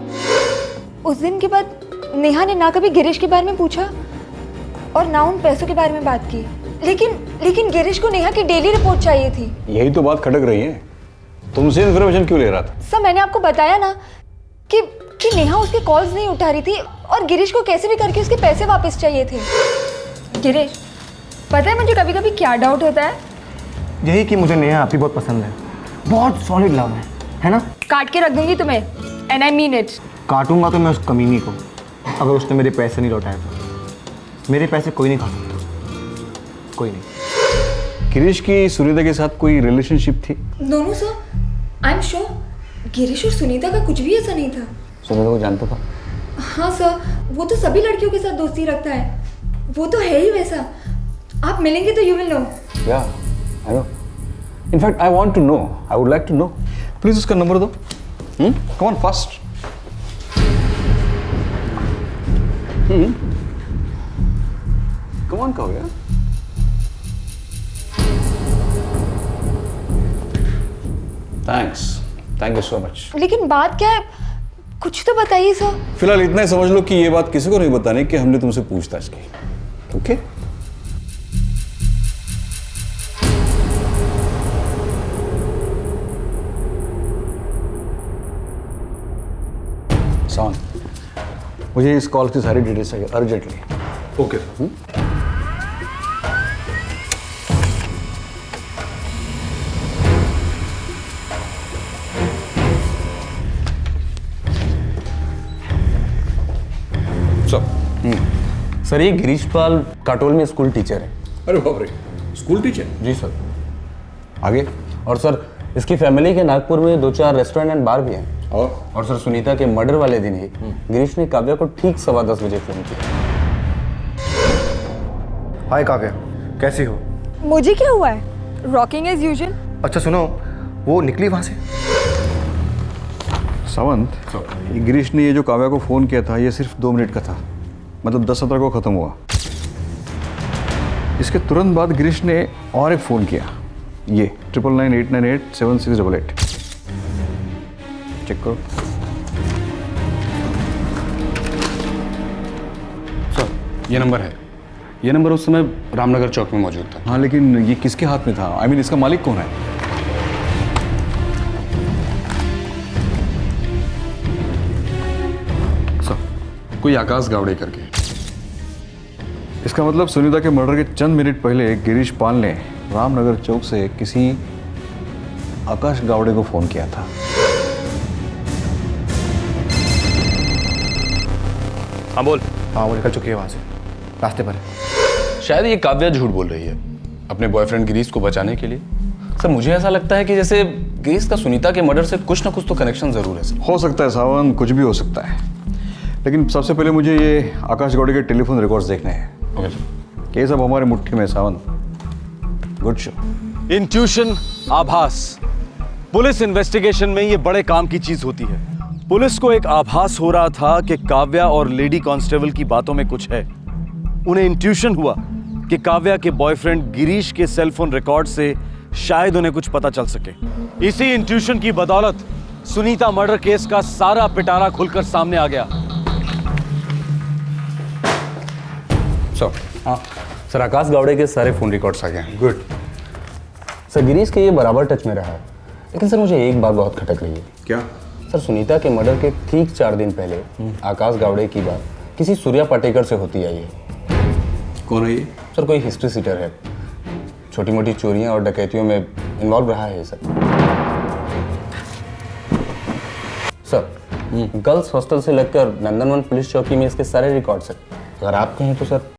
उस दिन के बाद नेहा ने ना कभी गिरीश के बारे में पूछा और ना उन पैसों के बारे में बात की। लेकिन गिरीश को नेहा की डेली रिपोर्ट चाहिए थी। यही तो बात खटक रही है, तुमसे इन्फॉर्मेशन क्यों ले रहा था? सर मैंने आपको बताया ना कि नेहा उसके कॉल्स नहीं उठा रही थी, और गिरीश को कैसे भी करके उसके पैसे वापस चाहिए थे। गिरीश, पता है मुझे कभी कभी क्या डाउट होता है? यही कि मुझे नेहा आप ही बहुत पसंद है, बहुत सॉलिड लव है ना? काट के रख दूंगी तुम्हें, एंड आई मीन इट। काटूंगा तो मैं उस कमीनी को, अगर उसने मेरे पैसे नहीं लौटाए तो। मेरे पैसे कोई नहीं खा सकता। कोई नहीं। गिरीश की सुनीता के साथ कोई रिलेशनशिप थी? No no sir, I am sure Girish और सुनीता का कुछ भी ऐसा नहीं था। सुनीता को जानता था? हाँ सर, वो तो सभी लड़कियों के साथ दोस्ती रखता है, वो तो है ही वैसा। आप मिलेंगे तो you will know. Yeah I know, in fact I want to know, I would like to know. Please उसका नंबर दो। Come on fast. Come on कहो यार। Thanks, thank you so much. लेकिन बात क्या है, कुछ तो बताइए सर। फिलहाल इतना ही समझ लो कि ये बात किसी को नहीं बताने कि हमने तुमसे पूछताछ की। ओके? सावन, मुझे इस कॉल की सारी डिटेल्स चाहिए अर्जेंटली। ओके। सर ये गिरीश पाल काटोल में स्कूल टीचर है। अरे बाप रे, स्कूल टीचर? जी सर। आगे? और सर इसकी फैमिली के नागपुर में 2-4 रेस्टोरेंट एंड बार भी हैं। और सर सुनीता के मर्डर वाले दिन ही गिरीश ने काव्या को ठीक 10:15 बजे फोन किया। हाय काव्या, कैसी हो? मुझे क्या हुआ है, रॉकिंग एज यूजुअल। अच्छा सुनो, वो निकली वहाँ से? सावंत, ये गिरीश ने ये जो काव्या को फ़ोन किया था ये सिर्फ 2 मिनट का था, मतलब 10:17 को ख़त्म हुआ। इसके तुरंत बाद गिरीश ने और एक फ़ोन किया, ये 9998987688। चेक करो। सर ये नंबर है, ये नंबर उस समय रामनगर चौक में मौजूद था। हाँ लेकिन ये किसके हाथ में था? आई मीन इसका मालिक कौन है? सर कोई आकाश गावड़े करके। इसका मतलब सुनीता के मर्डर के चंद मिनट पहले गिरीश पाल ने रामनगर चौक से किसी आकाश गावड़े को फोन किया था। हाँ बोल। हाँ वो निकल चुकी है वहाँ से, रास्ते पर है। शायद ये काव्या झूठ बोल रही है अपने बॉयफ्रेंड गिरीश को बचाने के लिए। सर मुझे ऐसा लगता है कि जैसे गिरीश का सुनीता के मर्डर से कुछ ना कुछ तो कनेक्शन जरूर है सर। हो सकता है सावन, कुछ भी हो सकता है, लेकिन सबसे पहले मुझे ये आकाश गौड़े के टेलीफोन रिकॉर्ड्स देखने हैं। Okay sir. ये सब हमारे मुट्ठी में सावन। Good show. इंट्यूशन, आभास, पुलिस इन्वेस्टिगेशन में ये बड़े काम की चीज होती है। पुलिस को एक आभास हो रहा था कि काव्या और लेडी कांस्टेबल की बातों में कुछ है। उन्हें इंट्यूशन हुआ कि काव्या के बॉयफ्रेंड गिरीश के सेलफोन रिकॉर्ड से शायद उन्हें कुछ पता चल सके। इसी इंट्यूशन की बदौलत सुनीता मर्डर केस का सारा पिटारा खुलकर सामने आ गया। हाँ सर, आकाश गावड़े के सारे फोन रिकॉर्ड्स आ गए हैं। Good sir. गिरीश के ये बराबर टच में रहा है, लेकिन सर मुझे एक बात बहुत खटक रही है। क्या? सर सुनीता के मर्डर के ठीक 4 दिन पहले आकाश गावड़े की बात किसी सूर्या पाटेकर से होती आई है। कौन है ये? सर कोई हिस्ट्री सीटर है, छोटी मोटी चोरियां और डकैतियों में इन्वॉल्व रहा है सर। सर गर्ल्स हॉस्टल से लगकर नंदनवन पुलिस चौकी में इसके सारे रिकॉर्ड्स हैं। अगर आप कहें तो सर।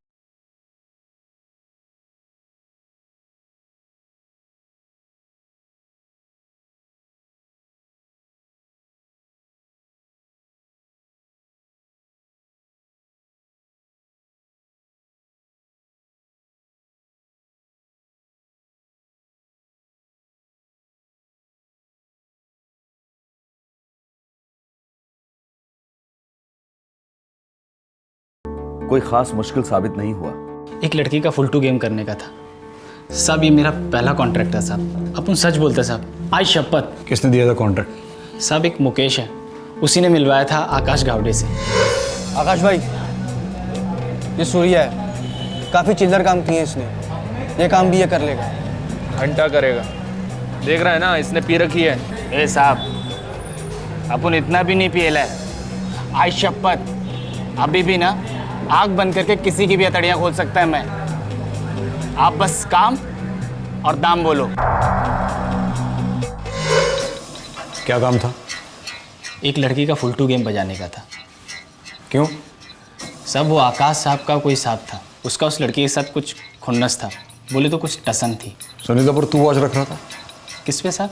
कोई खास मुश्किल साबित नहीं हुआ। एक लड़की का फुल टू गेम करने का था साहब। ये मेरा पहला कॉन्ट्रैक्ट है साहब। अपन सच बोलते साहब, आज शपथ। किसने दिया था कॉन्ट्रैक्ट? साहब एक मुकेश है, उसी ने मिलवाया था आकाश गावड़े से। आकाश भाई, ये सूर्या है, काफ़ी चिल्लर काम किए इसने, ये काम भी ये कर लेगा। घंटा करेगा, देख रहा है ना, इसने पी रखी है। ए साहब, अपन इतना भी नहीं पिएला है। आज शपथ, अभी भी ना आग बंद करके किसी की भी हथेलियां खोल सकता है मैं। आप बस काम और दाम बोलो। क्या काम था? एक लड़की का फुल टू गेम बजाने का था। क्यों? सब वो आकाश साहब का कोई साहब था, उसका उस लड़की के साथ कुछ खुन्नस था। बोले तो कुछ टसन थी। सुनीता पर तू वॉच रख रहा था? किस पे साहब?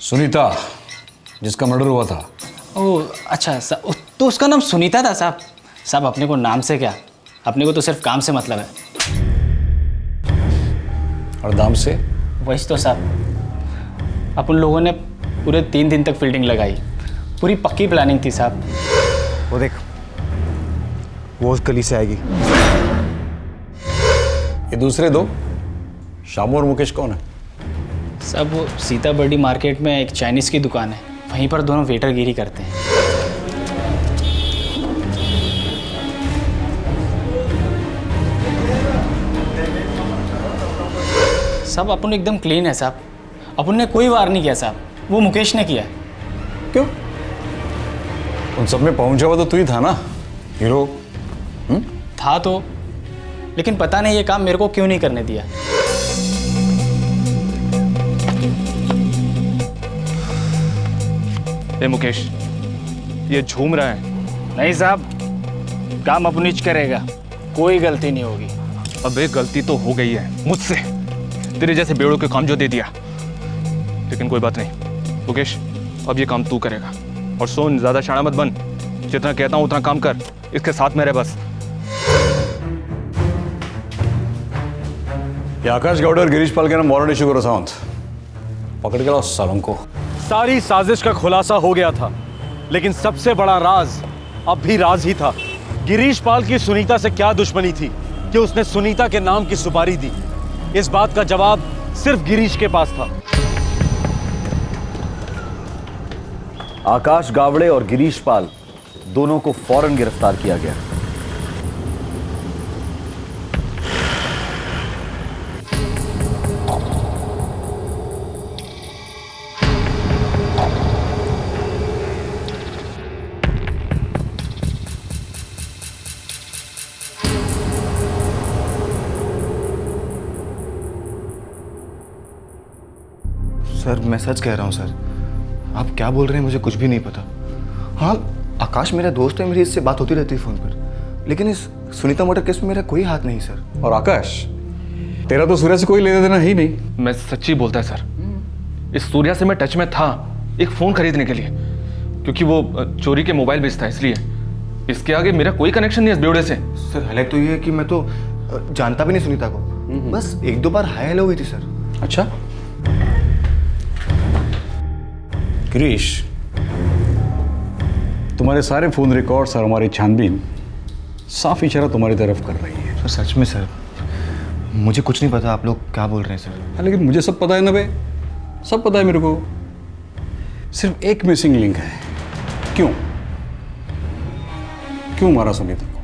सुनीता, जिसका मर्डर हुआ था। ओह अच्छा साहब, तो उसका नाम सुनीता था साहब। साहब अपने को नाम से क्या, अपने को तो सिर्फ काम से मतलब है। और दाम से? वही तो साहब, अपन लोगों ने पूरे 3 दिन तक फील्डिंग लगाई, पूरी पक्की प्लानिंग थी साहब। वो देख, वो उस गली से आएगी। ये दूसरे दो, शामू और मुकेश कौन है? साहब वो सीताबर्डी मार्केट में एक चाइनीज़ की दुकान है, वहीं पर दोनों वेटरगिरी करते हैं। साहब अपन एकदम क्लीन है साहब, अपन ने कोई वार नहीं किया साहब, वो मुकेश ने किया है। क्यों? उन सब में पहुंचा हुआ तो तू ही था ना, हीरो। था तो, लेकिन पता नहीं ये काम मेरे को क्यों नहीं करने दिया। ए मुकेश, ये झूम रहा है। नहीं साहब, काम अपनीच करेगा, कोई गलती नहीं होगी। अबे गलती तो हो गई है मुझसे, तेरे जैसे बेड़ों के काम जो दे दिया, लेकिन कोई बात नहीं मुकेश, अब ये काम तू करेगा। और सुन, ज्यादा शाना मत बन, जितना कहता हूं उतना काम कर, इसके साथ में रह बस। ये आकाश गौड़ और गिरीश पाल के नाम वारंट इशू करो सावंत, पकड़ के लाओ सालों को। सारी साजिश का खुलासा हो गया था, लेकिन सबसे बड़ा राज अब भी राज ही था। गिरीश पाल की सुनीता से क्या दुश्मनी थी कि उसने सुनीता के नाम की सुपारी दी? इस बात का जवाब सिर्फ गिरीश के पास था। आकाश गावड़े और गिरीश पाल दोनों को फौरन गिरफ्तार किया गया। सर मैं सच कह रहा हूँ सर, आप क्या बोल रहे हैं मुझे कुछ भी नहीं पता। हाँ आकाश मेरा दोस्त है, मेरी इससे बात होती रहती है फ़ोन पर, लेकिन इस सुनीता मर्डर केस में मेरा कोई हाथ नहीं सर। और आकाश, तेरा तो सूर्या से कोई लेना देना ही नहीं। मैं सच्ची बोलता है सर, इस सूर्या से मैं टच में था एक फ़ोन खरीदने के लिए, क्योंकि वो चोरी के मोबाइल बेचता है, इसलिए। इसके आगे मेरा कोई कनेक्शन नहीं है इस बेवड़े से। सर हालांकि तो ये है कि मैं तो जानता भी नहीं सुनीता को, बस 1-2 बार हाय हेलो हुई थी सर। अच्छा गिरीश, तुम्हारे सारे फोन रिकॉर्ड्स और हमारी छानबीन साफ इशारा तुम्हारी तरफ कर रही है। सर सच में सर, मुझे कुछ नहीं पता आप लोग क्या बोल रहे हैं सर। लेकिन मुझे सब पता है ना बे, सब पता है मेरे को। सिर्फ एक मिसिंग लिंक है। क्यों क्यों मारा सुनीता को?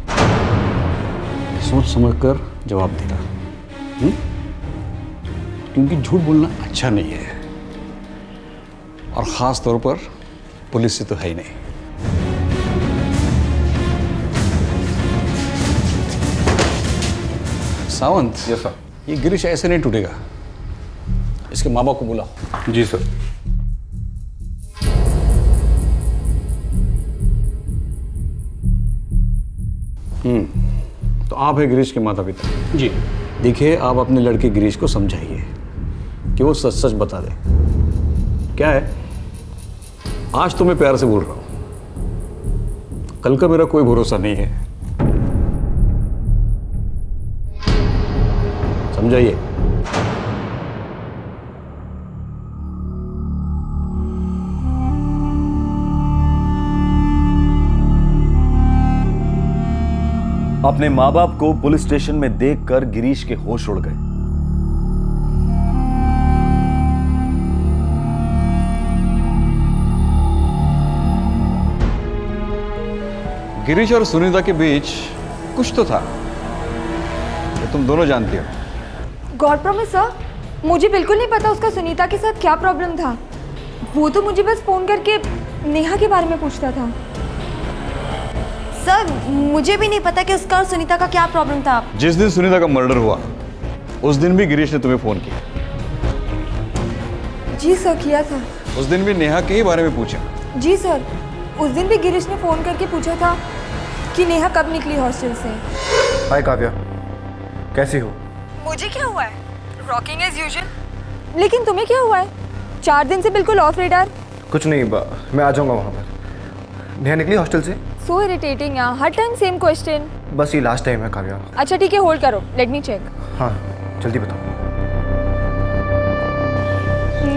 सोच समझ कर जवाब देगा, क्योंकि झूठ बोलना अच्छा नहीं है, और ख़ास तौर पर पुलिस से तो है ही नहीं। Sawant, yes sir. ये गिरीश ऐसे नहीं टूटेगा, इसके माँ बाप को बुला। जी सर। तो आप है गिरीश के माता पिता? जी। देखिए, आप अपने लड़के गिरीश को समझाइए कि वो सच सच बता दे। क्या है, आज तो मैं प्यार से बोल रहा हूं, कल का मेरा कोई भरोसा नहीं है। समझाइए। अपने माँ बाप को पुलिस स्टेशन में देखकर गिरीश के होश उड़ गए। गिरीश और सुनीता के बीच कुछ तो था, ये तुम दोनों जानती हो। गॉड प्रॉमिस सर, मुझे बिल्कुल नहीं पता उसका सुनीता के साथ क्या प्रॉब्लम था। वो तो मुझे बस फ़ोन करके नेहा के बारे में पूछता था। सर मुझे भी नहीं पता कि उसका और सुनीता का क्या प्रॉब्लम था। जिस दिन सुनीता का मर्डर हुआ उस दिन भी गिरीश ने तुम्हें फोन किया? जी सर किया था। उस दिन भी नेहा के ही बारे में पूछा? जी सर, उस दिन भी गिरीश ने फ़ोन करके पूछा था कि नेहा कब निकली हॉस्टल से। हाय काव्या, कैसी हो? मुझे क्या हुआ है? Rocking as usual. लेकिन तुम्हें क्या हुआ है? 4 दिन से बिल्कुल ऑफ रेडार। कुछ नहीं, मैं आ जाऊंगा वहाँ पर। नेहा निकली हॉस्टल से? सो इरिटेटिंग यार, हर टाइम सेम क्वेश्चन। बस ये लास्ट टाइम है काव्या। अच्छा ठीक है, होल्ड करो, लेट मी चेक। हाँ जल्दी बताओ।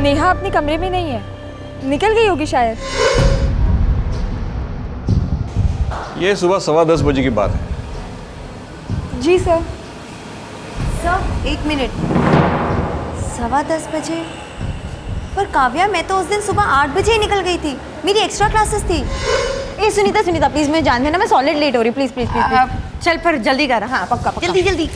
नेहा अपने कमरे में नहीं है, निकल गई होगी शायद। ये सुबह 10:15 बजे की बात है। जी सर। सर 1 मिनट, 10:15 बजे? पर काव्या, मैं तो उस दिन सुबह 8 बजे ही निकल गई थी, मेरी एक्स्ट्रा क्लासेस थी। ए सुनीता प्लीज मुझे जान देना, मैं सॉलिड लेट हो रही, प्लीज प्लीज प्लीज। चल फिर जल्दी कर। हाँ पक्का पक्का। जल्दी जल्दी।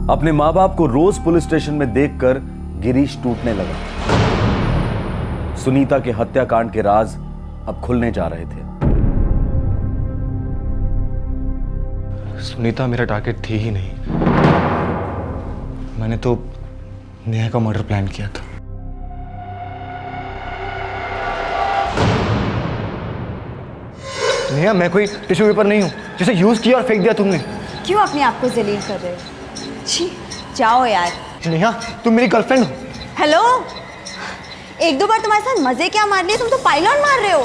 अपने माँ बाप को रोज पुलिस स्टेशन में देखकर गिरीश टूटने लगा। सुनीता के हत्याकांड के राज अब खुलने जा रहे थे। सुनीता मेरा टारगेट थी ही नहीं। मैंने तो नेहा का मर्डर प्लान किया था। नेहा, मैं कोई टिश्यू पेपर नहीं हूं जिसे यूज किया और फेंक दिया तुमने। क्यों अपने आप को जलील कर रहे हो? छी, जाओ यार। नेहा, तुम मेरी गर्लफ्रेंड हो। हेलो, 1-2 बार तुम्हारे साथ मजे क्या मार लिए, तुम तो पाइलॉन मार रहे हो।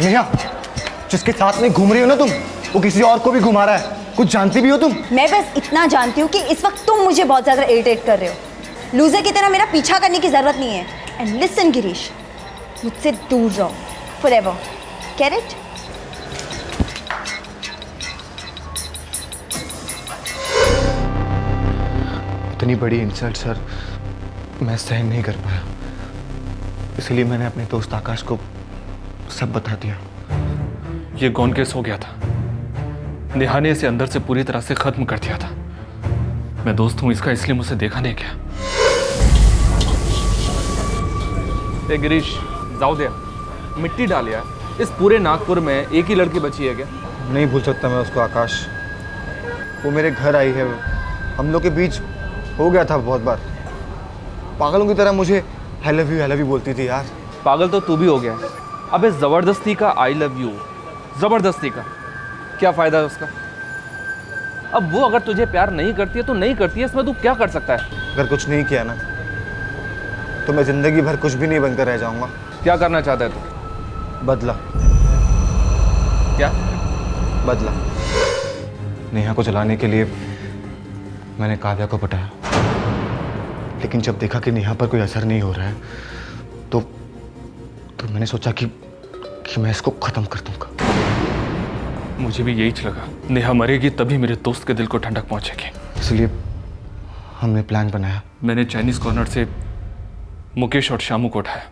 नेहा, जिसके साथ में घूम रही हो ना तुम, वो किसी और को भी घुमा रहा है। कुछ जानती भी हो तुम? मैं बस इतना जानती हूँ कि इस वक्त तुम मुझे बहुत ज्यादा इरिटेट कर रहे हो। लूजर की तरह मेरा पीछा करने की जरूरत नहीं है। एंड लिसन गिरीश, मुझसे दूर रहो फॉरएवर। Get it? इतनी बड़ी इंसल्ट सर मैं सहन नहीं कर पाया, इसलिए मैंने अपने दोस्त आकाश को सब बता दिया। ये गौन केस हो गया था। नेहा ने इसे अंदर से पूरी तरह से खत्म कर दिया था। मैं दोस्त हूं इसका, इसलिए मुझसे देखा नहीं गया। ए गिरीश, जाओ दे, मिट्टी डाल यार। इस पूरे नागपुर में एक ही लड़की बची है क्या? नहीं भूल सकता मैं उसको आकाश। वो मेरे घर आई है, हम लोग के बीच हो गया था बहुत बार। पागलों की तरह मुझे आई लव यू बोलती थी यार। पागल तो तू भी हो गया है। अबे जबरदस्ती का आई लव यू, जबरदस्ती का क्या फायदा है उसका? अब वो अगर तुझे प्यार नहीं करती है तो नहीं करती है, इसमें तू क्या कर सकता है? अगर कुछ नहीं किया ना तो मैं जिंदगी भर कुछ भी नहीं बनकर रह जाऊंगा। क्या करना चाहता है तू? बदला। क्या बदला? नेहा को जलाने के लिए मैंने काव्या को पटाया, लेकिन जब देखा कि नेहा पर कोई असर नहीं हो रहा है तो मैंने सोचा कि मैं इसको खत्म कर दूंगा। मुझे भी यही लगा, नेहा मरेगी तभी मेरे दोस्त के दिल को ठंडक पहुंचेगी। इसलिए हमने प्लान बनाया। मैंने चाइनीज कॉर्नर से मुकेश और शामू को उठाया।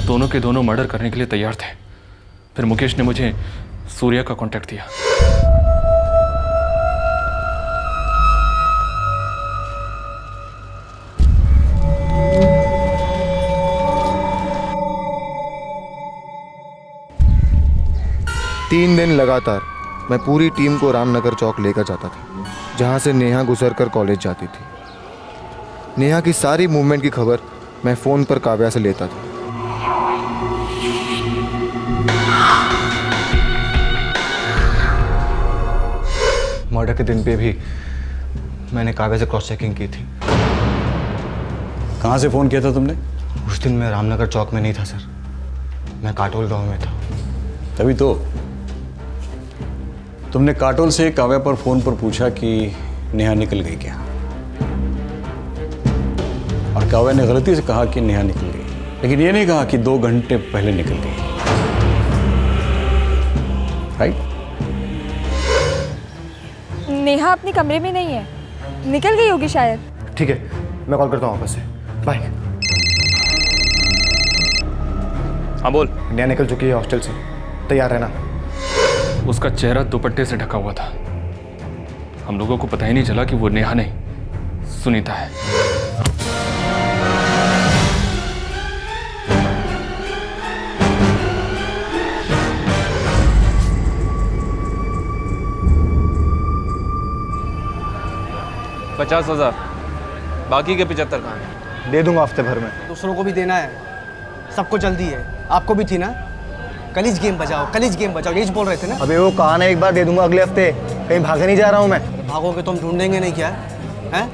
दोनों के दोनों मर्डर करने के लिए तैयार थे। फिर मुकेश ने मुझे सूर्या का कांटेक्ट दिया। तीन दिन लगातार मैं पूरी टीम को रामनगर चौक लेकर जाता था, जहां से नेहा गुजरकर कॉलेज जाती थी। नेहा की सारी मूवमेंट की खबर मैं फ़ोन पर काव्या से लेता था। मर्डर के दिन पे भी मैंने काव्या से क्रॉस चेकिंग की थी। कहाँ से फ़ोन किया था तुमने? उस दिन मैं रामनगर चौक में नहीं था सर, मैं काटोल गांव में था। तभी तो तुमने काटोल से काव्या पर फ़ोन पर पूछा कि नेहा निकल गई क्या, और काव्या ने गलती से कहा कि नेहा निकल गई, लेकिन ये नहीं कहा कि 2 घंटे पहले निकल गई। राइट? नेहा अपने कमरे में नहीं है, निकल गई होगी शायद। ठीक है, मैं कॉल करता हूँ वापस से। बाय। हाँ बोल। नेहा निकल चुकी है हॉस्टल से, तैयार रहना। उसका चेहरा दुपट्टे से ढका हुआ था। हम लोगों को पता ही नहीं चला कि वो नेहा नहीं, सुनीता है। $50,000 बाकी के 75 कहाँ हैं? दे दूंगा हफ्ते भर में। दूसरों को भी देना है, सबको जल्दी है। आपको भी थी ना, कलीज गेम बजाओ, कलीज गेम बजाओ, यही बोल रहे थे ना। अबे वो कहा ना, एक बार दे दूंगा अगले हफ्ते, कहीं भागे नहीं जा रहा हूँ मैं। भागोगे तो हम ढूंढेंगे नहीं क्या है?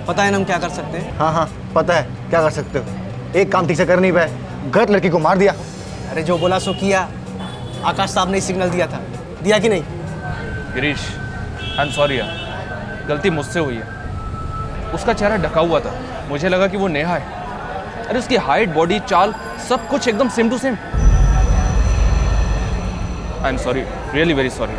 पता है ना हम क्या कर सकते हैं? हाँ हाँ पता है क्या कर सकते हो। एक काम ठीक से कर नहीं पाए, गलत लड़की को मार दिया। अरे जो बोला सो किया। आकाश साहब ने सिग्नल दिया था, दिया कि नहीं? गिरीश, आई एम सॉरी यार, गलती मुझसे हुई है। उसका चेहरा ढका हुआ था, मुझे लगा कि वो नेहा है। अरे उसकी हाइट, बॉडी, चाल सब कुछ एकदम same to same. I am sorry, really very sorry.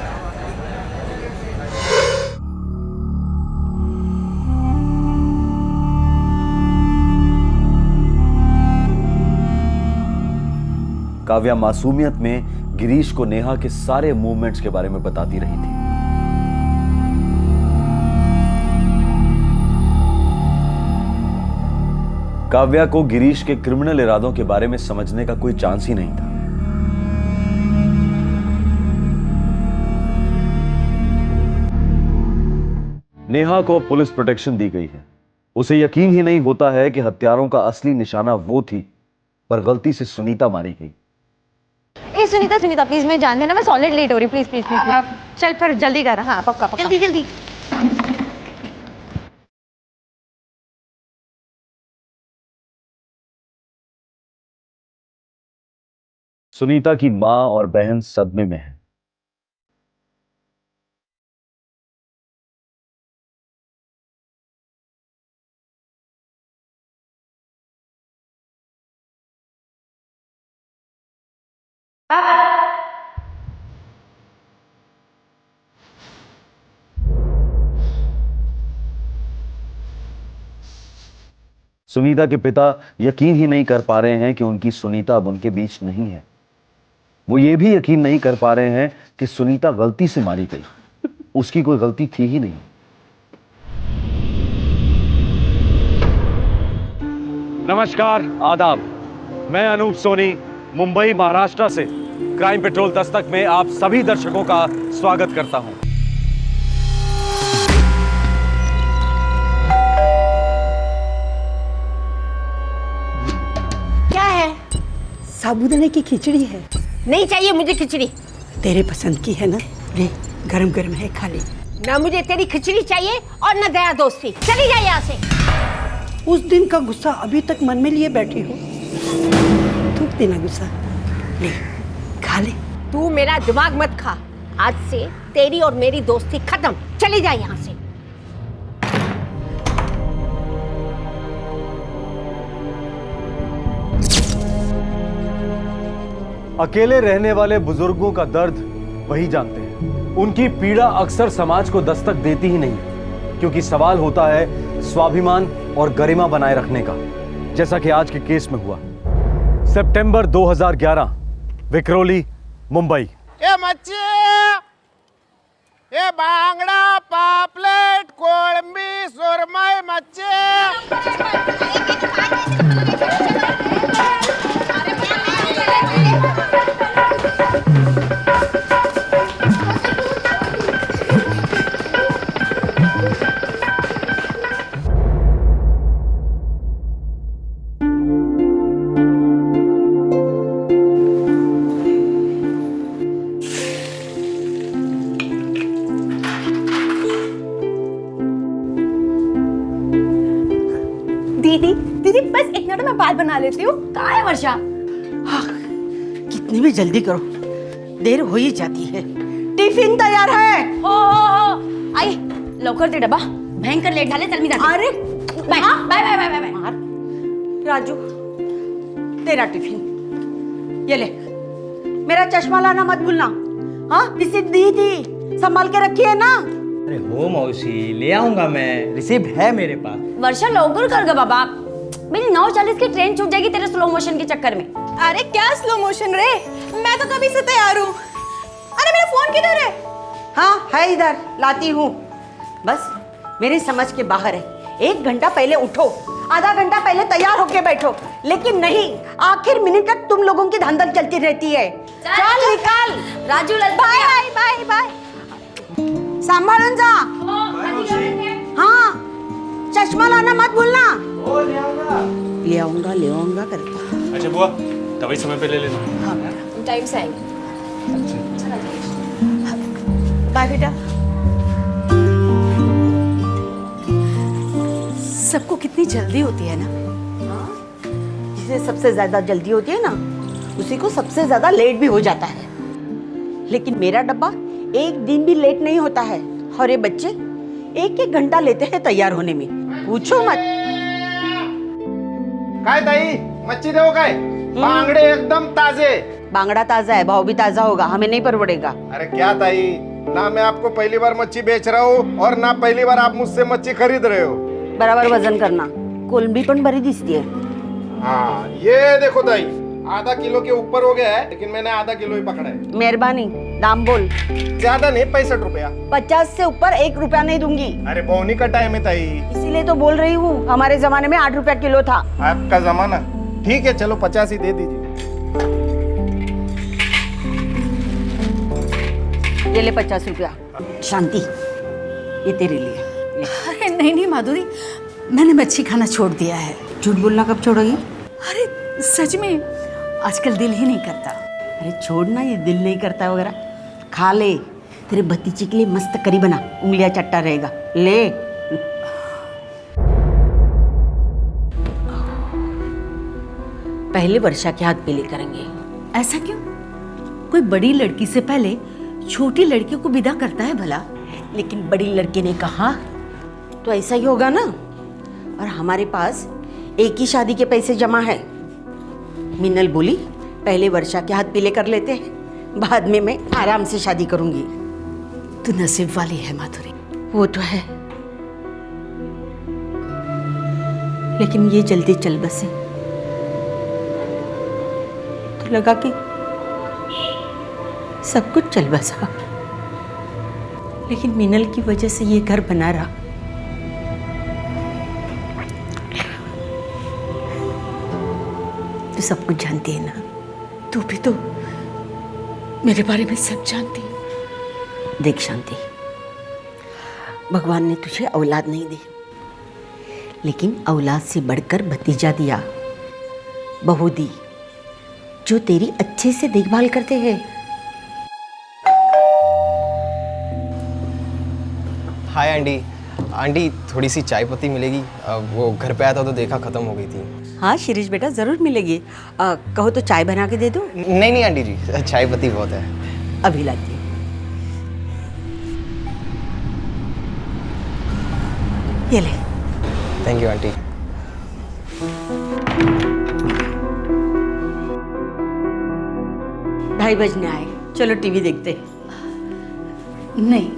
Kavya मासूमियत में गिरीश को नेहा के सारे मूवमेंट्स के बारे में बताती रही थी। काव्या को गिरीश के क्रिमिनल इरादों के बारे में समझने का कोई चांस ही नहीं था। नेहा को पुलिस प्रोटेक्शन दी गई है। उसे यकीन ही नहीं होता है कि हत्यारों का असली निशाना वो थी, पर गलती से सुनीता मारी गई। ए सुनीता सुनीता प्लीज, मैं जान देना, मैं सॉलिड लेट हो रही, प्लीज प्लीज प्लीज। चल फिर जल्दी कर। हाँ पक्का पक्का, जल्दी जल्दी। सुनीता की मां और बहन सदमे में है। सुनीता के पिता यकीन ही नहीं कर पा रहे हैं कि उनकी सुनीता अब उनके बीच नहीं है। वो ये भी यकीन नहीं कर पा रहे हैं कि सुनीता गलती से मारी गई, उसकी कोई गलती थी ही नहीं। नमस्कार, आदाब। मैं अनूप सोनी, मुंबई महाराष्ट्र से क्राइम पेट्रोल दस्तक में आप सभी दर्शकों का स्वागत करता हूं। क्या है? साबूदाने की खिचड़ी है। नहीं चाहिए मुझे खिचड़ी। तेरे पसंद की है ना, ले गरम गरम है, खा ले। ना मुझे तेरी खिचड़ी चाहिए और ना दया दोस्ती। चली जा यहाँ से। उस दिन का गुस्सा अभी तक मन में लिए बैठी हो। थूक देना गुस्सा, ले खा ले। तू मेरा दिमाग मत खा। आज से तेरी और मेरी दोस्ती खत्म। चली जा यहाँ से। अकेले रहने वाले बुजुर्गों का दर्द वही जानते हैं। उनकी पीड़ा अक्सर समाज को दस्तक देती ही नहीं, क्योंकि सवाल होता है स्वाभिमान और गरिमा बनाए रखने का, जैसा कि आज के केस में हुआ। सितंबर 2011, विक्रोली, मुंबई। ए मच्छी, ए बांगड़ा, पापलेट, कोळंबी, सुरमई मच्छी। दीदी दीदी बस एक मिनट में बाल बना लेती हूँ। कहाँ है वर्षा? हाँ, कितनी भी जल्दी करो, देर हो ही जाती है। टिफिन तैयार है। हो आई लवकर दे डबा, भयंकर लेट झाले, चल मी जाते। अरे bye bye bye bye bye. Raju, तेरा टिफिन ये ले। मेरा चश्मा लाना मत भूलना। हाँ, रिसीप्ट दी थी, संभाल के रखी है ना? अरे हो मौसी, ले आऊंगा मैं, रिसीप्ट है मेरे पास। वर्षा लवकर कर ग बाबा, मेरी 9:40 की ट्रेन छूट जाएगी तेरे स्लो मोशन के चक्कर में। अरे क्या स्लो मोशन रे, मैं तो कभी से तैयार हूँ। अरे मेरा फोन किधर है? हाँ है इधर, लाती हूँ। बस मेरी समझ के बाहर है। 1 घंटा पहले उठो, आधा घंटा पहले तैयार होके बैठो, लेकिन नहीं, आखिर मिनट तक तुम लोगों की धांधल चलती रहती है। चल निकाल। राजू लल बाय बाय बाय बाय। सांभाळून जा। हाँ चश्मा लाना मत भूलना। ले आऊंगा करता। अच्छा बुआ, दवाई समय पे ले लेना। टाइम से आएंगे। बाय बेटा। सबको कितनी जल्दी होती है ना। जिसे सबसे ज्यादा जल्दी होती है ना, उसी को सबसे ज्यादा लेट भी हो जाता है। लेकिन मेरा डब्बा एक दिन भी लेट नहीं होता है, और ये बच्चे एक एक घंटा लेते हैं तैयार होने में, पूछो मत। काय ताई, मच्छी देव काय? बांगड़े एकदम ताजे। बांगड़ा ताजा है, भाव भी ताजा होगा, हमें नहीं परवड़ेगा। अरे क्या ताई, ना मैं आपको पहली बार मच्छी बेच रहा हूँ और ना पहली बार आप मुझसे मच्छी खरीद रहे हो। बराबर वजन करना, कोलंबी पण बरी दिसती है। हाँ ये देखो ताई, आधा किलो के ऊपर हो गया है, लेकिन मैंने आधा किलो ही पकड़ा है। मेहरबानी, दाम बोल। ज्यादा नहीं, 65 रुपया। 50 से ऊपर 1 रुपया नहीं दूंगी। अरे बोनी का टाइम है ताई, इसीलिए तो बोल रही हूँ, हमारे जमाने में 8 रुपया किलो था। आपका जमाना। ठीक है चलो 50 ही दे दीजिए। ये ले 50 रुपया। शांति, ये तेरे लिए। अरे नहीं माधुरी, मैंने मच्छी खाना छोड़ दिया है। झूठ बोलना कब छोड़ोगी? अरे सच में, आजकल दिल ही नहीं करता। अरे छोड़ना, ये दिल नहीं करता वगैरह। खा ले, तेरे भतीजे के लिए मस्त करी बना, उंगलियां चट्टा रहेगा। ले। पहले वर्षा के हाथ पीले करेंगे। ऐसा क्यों? कोई बड़ी लड़की से पहले छोटी लड़कियों को विदा करता है भला? लेकिन बड़ी लड़की ने कहा तो ऐसा ही होगा ना। और हमारे पास एक ही शादी के पैसे जमा है। मिनल बोली पहले वर्षा के हाथ पीले कर लेते हैं, बाद में मैं आराम से शादी करूंगी। तू नसीब वाली है माधुरी। वो तो है, लेकिन ये जल्दी चल बसे तो लगा कि सब कुछ चल बसा, लेकिन मिनल की वजह से ये घर बना रहा। तो सब कुछ जानती है ना। तू भी तो मेरे बारे में सब जानती है। देख शांति, भगवान ने तुझे औलाद नहीं दी, लेकिन औलाद से बढ़कर भतीजा दिया, बहू दी, जो तेरी अच्छे से देखभाल करते हैं। Hi aunty. आंटी थोड़ी सी चाय पत्ती मिलेगी? वो घर पे आया था तो देखा ख़त्म हो गई थी। हाँ शिरीष बेटा, ज़रूर मिलेगी। कहो तो चाय बना के दे दो। नहीं आंटी जी, चाय पत्ती बहुत है। अभी लाती हूँ। ये ले। Thank you aunty. ढाई बजने आए, चलो टीवी देखते। नहीं,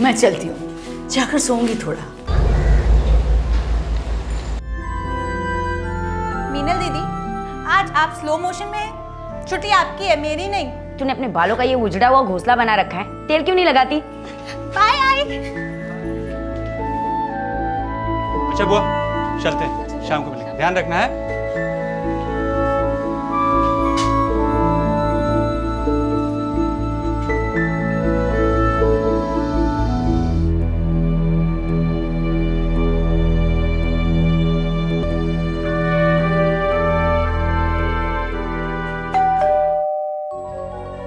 मैं चलती हूँ, जाकर सोऊंगी थोड़ा। मीनल दीदी, आज आप स्लो मोशन में हैं। छुट्टी आपकी है, मेरी नहीं। तूने अपने बालों का ये उजड़ा हुआ घोंसला बना रखा है, तेल क्यों नहीं लगाती? बाय आई। अच्छा बुआ, चलते हैं, शाम को मिलेंगे, ध्यान रखना है।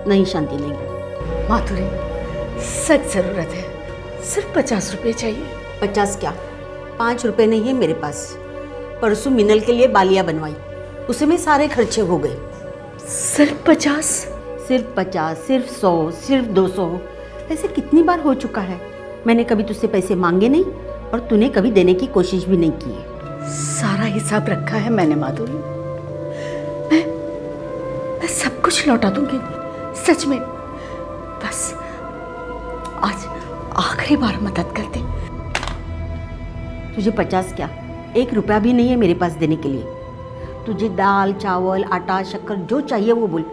नहीं शांति, नहीं। माधुरी, सच जरूरत है, सिर्फ 50 रुपए चाहिए। 50 क्या, 5 रुपए नहीं है मेरे पास। परसों मिनल के लिए बालियां बनवाई, उसे में सारे खर्चे हो गए। सिर्फ 50? सिर्फ 50, सिर्फ 100, सिर्फ 200, ऐसे कितनी बार हो चुका है। मैंने कभी तुझसे पैसे मांगे नहीं और तूने कभी देने की कोशिश भी नहीं की है। सारा हिसाब रखा है मैंने माधुरी। मैं सब कुछ लौटा दूंगी, सच में। बस आज आखिरी बार मदद कर दे। तुझे 50 क्या, 1 रुपया भी नहीं है मेरे पास देने के लिए। तुझे दाल, चावल, आटा, शक्कर जो चाहिए वो बोल,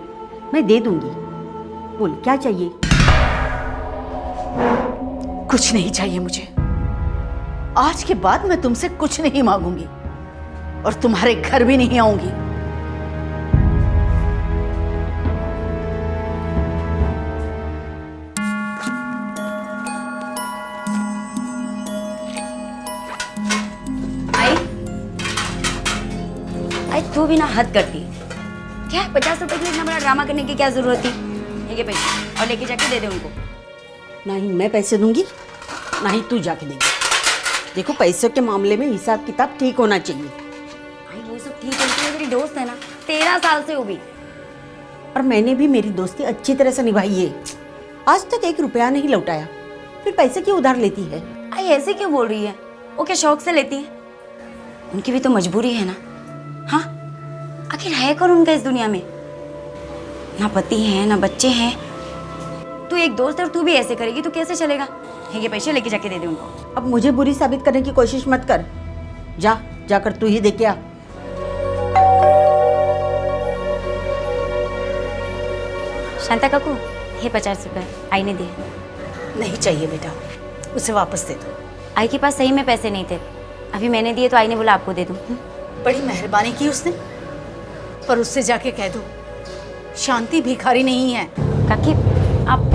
मैं दे दूंगी। बोल क्या चाहिए? कुछ नहीं चाहिए मुझे। आज के बाद मैं तुमसे कुछ नहीं मांगूंगी और तुम्हारे घर भी नहीं आऊंगी। आज तू भी ना हद करती है। क्या 50 रुपए के लिए इतना बड़ा ड्रामा करने की क्या जरूरत थी? ये पैसे और लेके जाके दे दे उनको। ना ही मैं पैसे दूंगी ना ही तू जाके देगी। देखो पैसों के मामले में हिसाब किताब ठीक होना चाहिए। भाई वो सब ठीक है, लेकिन मेरी दोस्त है ना, 13 साल से वो भी। और मैंने भी मेरी दोस्ती अच्छी तरह से निभाई है। आज तक 1 रुपया नहीं लौटाया, फिर पैसे क्यों उधार लेती है? आई ऐसे क्यों बोल रही है? वो क्या शौक से लेती है? उनकी भी तो मजबूरी है ना। हाँ, आखिर है कौन उनका इस दुनिया में? ना पति है ना बच्चे हैं। तू एक दोस्त है और तू भी ऐसे करेगी तो कैसे चलेगा? ये पैसे लेके जाके दे दे उनको। अब मुझे बुरी साबित करने की कोशिश मत कर। जाकर तू ही देख के आ। शांता काकू, ये 50 रुपए आई ने दिए। नहीं चाहिए बेटा, उसे वापस दे दो। आई के पास सही में पैसे नहीं थे, अभी मैंने दिए तो आई ने बोला आपको दे दूं। बड़ी मेहरबानी की उसने, पर उससे जाके कह दो शांति भिखारी नहीं है। काकी आप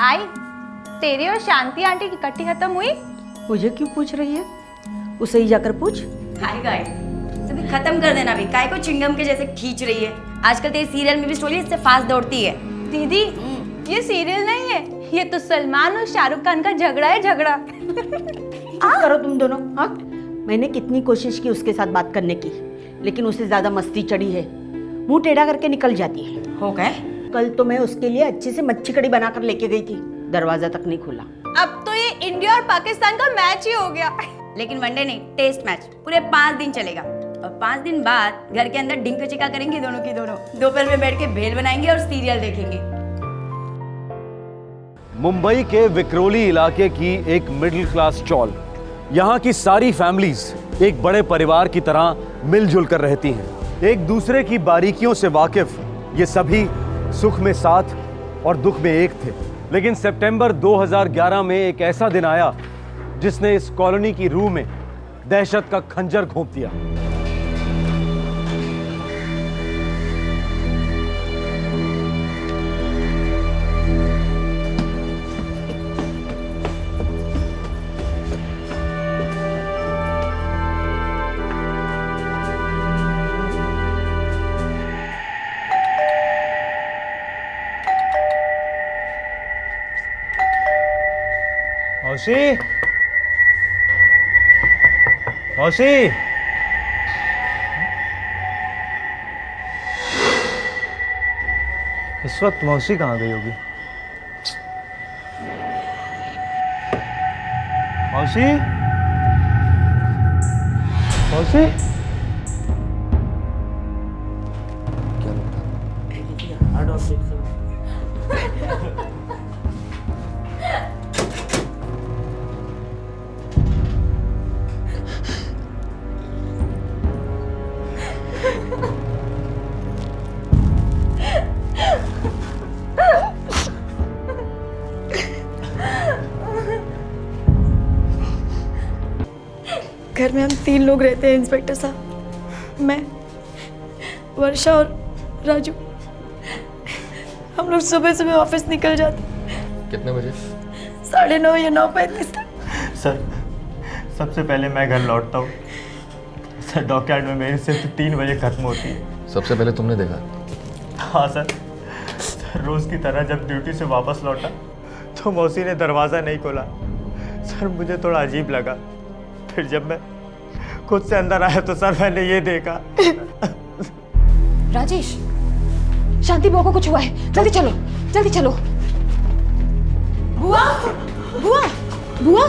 आई, तेरी और शांति आंटी की इकट्ठी खत्म हुई? मुझे क्यों पूछ रही है? उसे ही जाकर पूछ। हाय गाय, सभी खत्म कर देना भी। काय को चिंगम के जैसे खींच रही है। आजकल तेरी सीरियल में भी स्टोरी इससे फास्ट दौड़ती है। दीदी, ये सीरियल नहीं है, ये तो सलमान और शाहरुख खान का झगड़ा है, झगड़ा। चुप करो तुम दोनों। हाँ, मैंने कितनी कोशिश की उसके साथ बात करने की, लेकिन उसे ज्यादा मस्ती चढ़ी है। मुंह टेढ़ा करके निकल जाती है। हो गए? कल तो मैं उसके लिए अच्छी से मच्छी कड़ी बनाकर लेके गई थी, दरवाजा तक नहीं खुला। अब तो ये इंडिया और पाकिस्तान का मैच ही हो गया। लेकिन वनडे नहीं, टेस्ट मैच पूरे 5 दिन चलेगा। और 5 दिन बाद घर के अंदर डिंक चिका करेंगे दोनों की दोनों। दोपहर में बैठ के भेल बनाएंगे और सीरियल देखेंगे। मुंबई के विक्रोली इलाके की एक मिडिल क्लास चॉल। यहाँ की सारी फैमिलीज एक बड़े परिवार की तरह मिलजुल कर रहती हैं। एक दूसरे की बारीकियों से वाकिफ ये सभी सुख में साथ और दुख में एक थे। लेकिन सितंबर 2011 में एक ऐसा दिन आया जिसने इस कॉलोनी की रूह में दहशत का खंजर घोंप दिया। मौसी, मौसी, इस वक्त मौसी कहाँ गई होगी? मौसी, मौसी, घर में हम 3 लोग रहते हैं इंस्पेक्टर साहब, मैं, वर्षा और राजू। हम लोग सुबह सुबह ऑफिस निकल जाते। कितने बजे? 9:30 या 9:35 तक। सर, सबसे पहले मैं घर लौटता हूँ। सर, डॉकयार्ड में मेरी शिफ्ट 3 बजे खत्म होती है। सबसे पहले तुमने देखा? हाँ सर, रोज़ की तरह जब ड्यूटी से वापस लौटा तो मौसी ने दरवाज़ा नहीं खोला। सर, मुझे थोड़ा अजीब लगा। फिर जब मैं खुद से अंदर आया तो सर मैंने ये देखा। राजेश, शांति बुआ को कुछ हुआ है, जल्दी चलो, जल्दी चलो। बुआ, बुआ, बुआ,